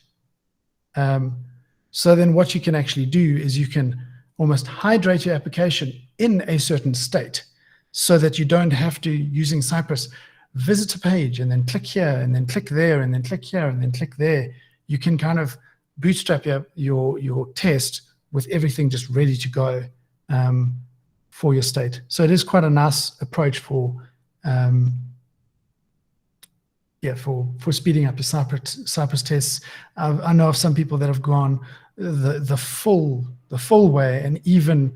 So then what you can actually do is you can almost hydrate your application in a certain state so that you don't have to, using Cyprus, visit a page and then click here and then click there and then click here and then click there. You can kind of bootstrap your test with everything just ready to go for your state. So it is quite a nice approach for speeding up your Cyprus tests. I know of some people that have gone the full way, and even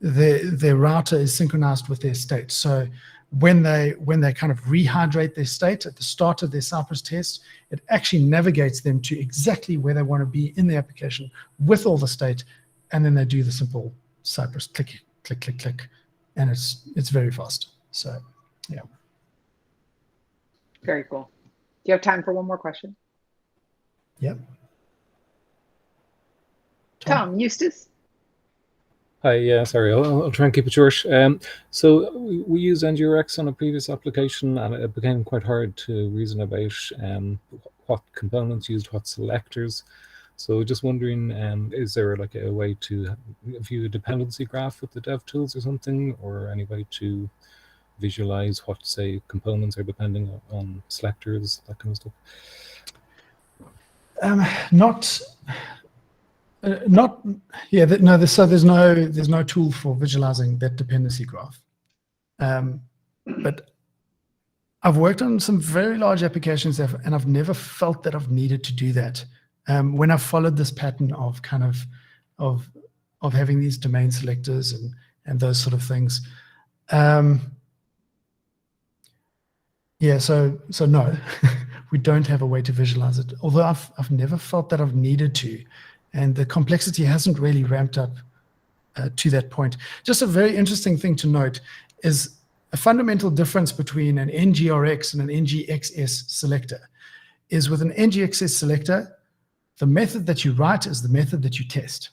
their router is synchronized with their state. So when they kind of rehydrate their state at the start of their Cyprus test, it actually navigates them to exactly where they want to be in the application with all the state, and then they do the simple Cyprus click, click, click, click, and it's very fast. So yeah. Very cool. Do you have time for one more question? Yep. Tom Eustace. Hi, yeah, sorry, I'll try and keep it short. So we used NGRX on a previous application, and it became quite hard to reason about what components used what selectors. So just wondering, is there like a way to view a dependency graph with the dev tools or something, or any way to visualize what, say, components are depending on selectors, that kind of stuff? So there's no tool for visualizing that dependency graph. But I've worked on some very large applications and I've never felt that I've needed to do that. When I've followed this pattern of kind of having these domain selectors and those sort of things. So no, we don't have a way to visualize it. Although I've never felt that I've needed to, and the complexity hasn't really ramped up to that point. Just a very interesting thing to note is a fundamental difference between an NGRX and an NGXS selector is with an NGXS selector, the method that you write is the method that you test.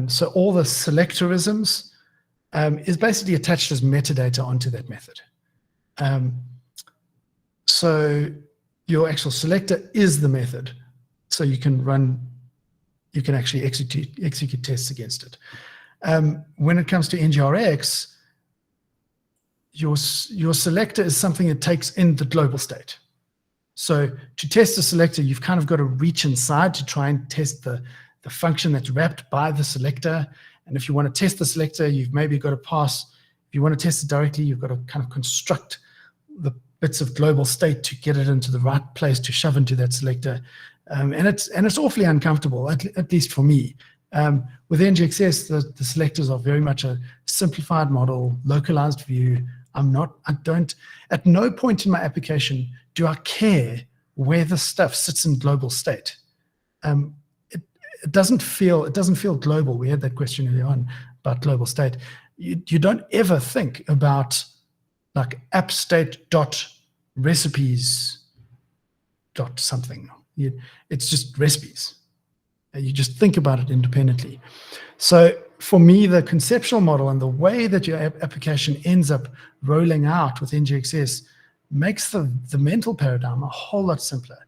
So all the selectorisms is basically attached as metadata onto that method. So your actual selector is the method. So you can actually execute tests against it. When it comes to NGRX, your selector is something that takes in the global state. So to test a selector, you've kind of got to reach inside to try and test the function that's wrapped by the selector. And if you want to test the selector, you've maybe got to pass, if you want to test it directly, you've got to kind of construct the bits of global state to get it into the right place to shove into that selector. And it's awfully uncomfortable, at least for me. With NGXS, the selectors are very much a simplified model, localized view. At no point in my application do I care where the stuff sits in global state. It doesn't feel global. We had that question earlier on about global state. You don't ever think about like app state dot recipes dot something. It's just recipes. You just think about it independently. So for me, the conceptual model and the way that your application ends up rolling out with NGXS makes the mental paradigm a whole lot simpler.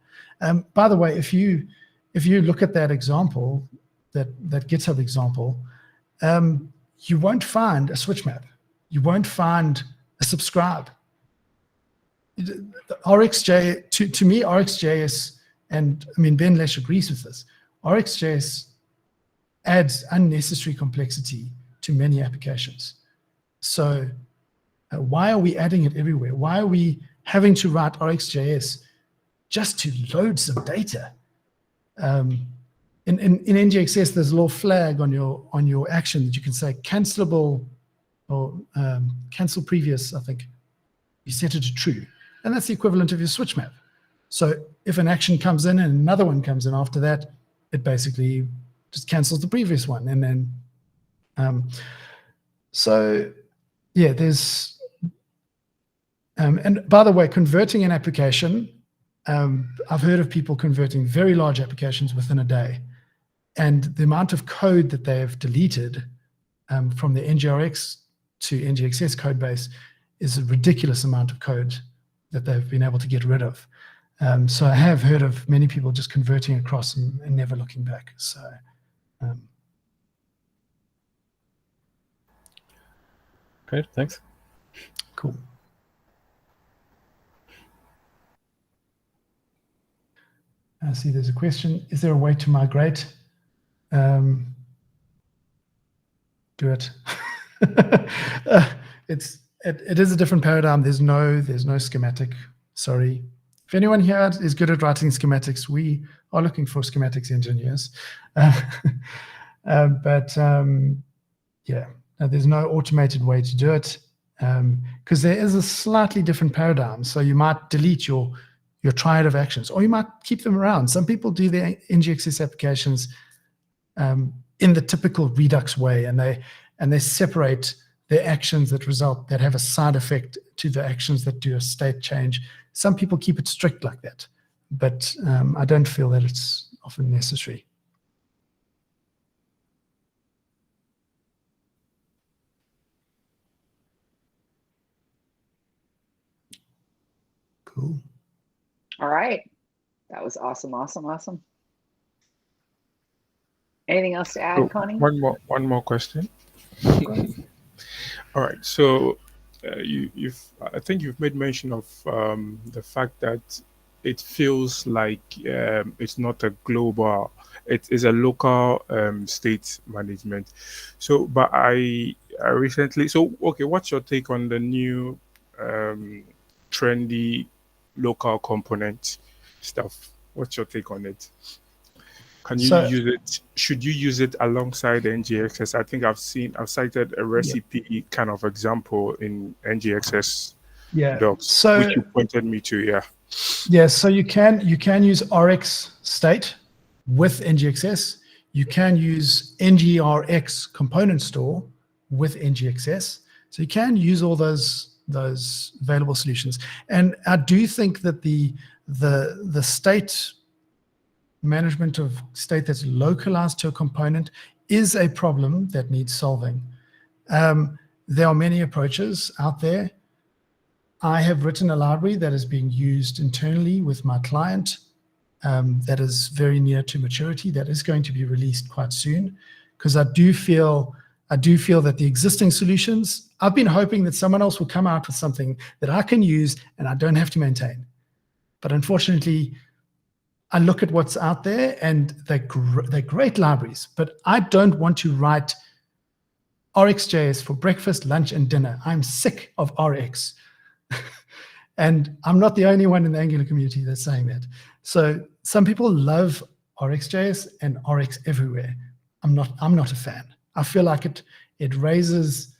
By the way, if you look at that example, that GitHub example, you won't find a switch map. You won't find a subscribe. RxJ, to me, RxJS, and I mean, Ben Lesh agrees with this, RxJS adds unnecessary complexity to many applications. So why are we adding it everywhere? Why are we having to write RxJS just to load some data? In NGXS, there's a little flag on your action that you can say cancelable or cancel previous, I think. You set it to true. And that's the equivalent of your switch map. So if an action comes in and another one comes in after that, it basically just cancels the previous one. And then, so yeah, there's, and by the way, converting an application, I've heard of people converting very large applications within a day. And the amount of code that they have deleted from the NGRX to NGXS code base is a ridiculous amount of code that they've been able to get rid of. So I have heard of many people just converting across and never looking back. So, Great, thanks. Cool. I see there's a question. Is there a way to migrate? Do it. It is a different paradigm. There's no schematic. Sorry. If anyone here is good at writing schematics, we are looking for schematics engineers. Yeah, there's no automated way to do it because there is a slightly different paradigm. So you might delete your triad of actions, or you might keep them around. Some people do their NGXS applications in the typical Redux way, and they separate their actions that have a side effect to the actions that do a state change. Some people keep it strict like that, but I don't feel that it's often necessary. Cool. All right. That was awesome, awesome, awesome. Anything else to add, So Connie? one more question. All right. So I think you've made mention of the fact that it feels like it's not a global, it is a local state management. So, but I recently, so okay, what's your take on the new trendy local component stuff? What's your take on it? Can you use it? Should you use it alongside NGXS? I think I've cited a recipe kind of example in NGXS docs, which you pointed me to. Yeah. Yeah. So you can use RX state with NGXS. You can use NGRX component store with NGXS. So you can use all those available solutions. And I do think that the state management of state that's localized to a component is a problem that needs solving. There are many approaches out there. I have written a library that is being used internally with my client that is very near to maturity, that is going to be released quite soon, because I do feel that the existing solutions, I've been hoping that someone else will come out with something that I can use and I don't have to maintain. But unfortunately, I look at what's out there and they're great libraries, but I don't want to write RxJS for breakfast, lunch, and dinner. I'm sick of RX. And I'm not the only one in the Angular community that's saying that. So some people love RxJS and RX everywhere. I'm not a fan. I feel like it raises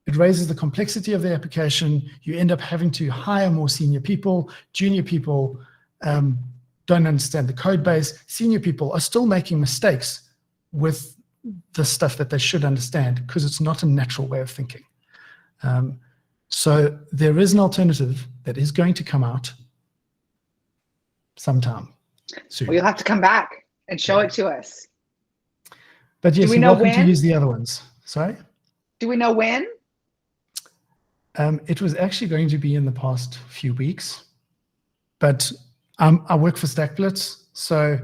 the complexity of the application. You end up having to hire more senior people. Junior people don't understand the code base. Senior people are still making mistakes with the stuff that they should understand because it's not a natural way of thinking. So there is an alternative that is going to come out sometime soon. Well, you'll have to come back and show it to us. But yes, you're welcome to use the other ones. Sorry? Do we know when? It was actually going to be in the past few weeks, but I work for StackBlitz, so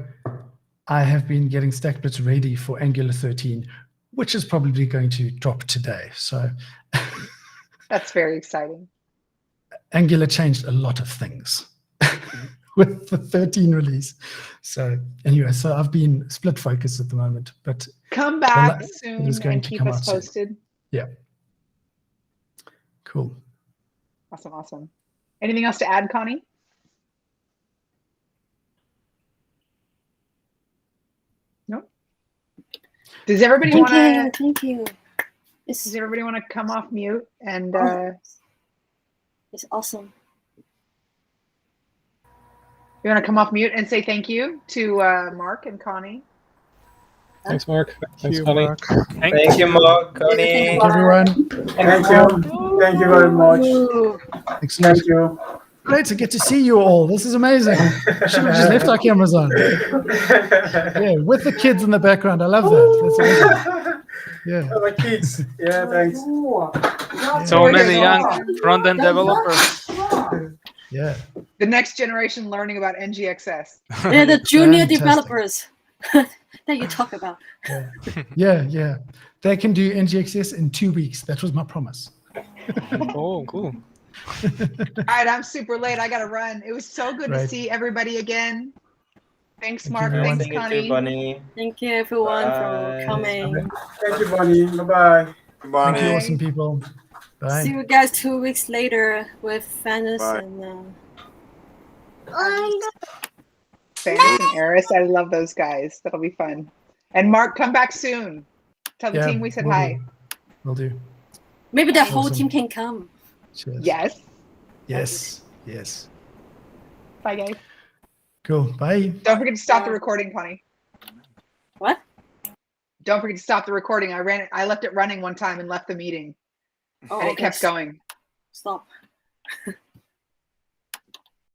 I have been getting StackBlitz ready for Angular 13, which is probably going to drop today. So that's very exciting. Angular changed a lot of things with the 13 release. So anyway, so I've been split focus at the moment, but come back soon and keep us posted. Yeah. Cool. Awesome, awesome. Anything else to add, Connie? No. Does everybody want to? Thank you. Does everybody want to come off mute and? It's awesome. You want to come off mute and say thank you to Mark and Connie? Thanks, Mark. Thanks, Connie. Mark. Thank you, Mark, Connie. Thank you, everyone. Thank you. Thank you very much. Excellent. Thank you. Great to get to see you all. This is amazing. Should have just left our cameras on. Yeah, with the kids in the background. I love that. That's amazing. Yeah. Oh, my kids. Yeah, thanks. So many young front-end developers. Yeah. The next generation learning about NGXS. They're the junior developers that you talk about. Yeah. They can do NGXS in 2 weeks. That was my promise. Oh, cool. All right, I'm super late. I got to run. It was so good to see everybody again. Thanks, Mark. Thanks, Connie. Thank you, everyone, for coming. Thank you, Bonnie. Bye-bye. Bonnie. Thank you, awesome people. Bye. See you guys 2 weeks later with Fanus and Fanus and Eris. I love those guys. That'll be fun. And Mark, come back soon. Tell the team we said hi. Will do. Maybe the whole team can come. Cheers. Yes. Yes. Bye, guys. Cool. Bye. Don't forget to stop the recording, Connie. What? Don't forget to stop the recording. I left it running one time and left the meeting. Oh, and it kept going. Stop.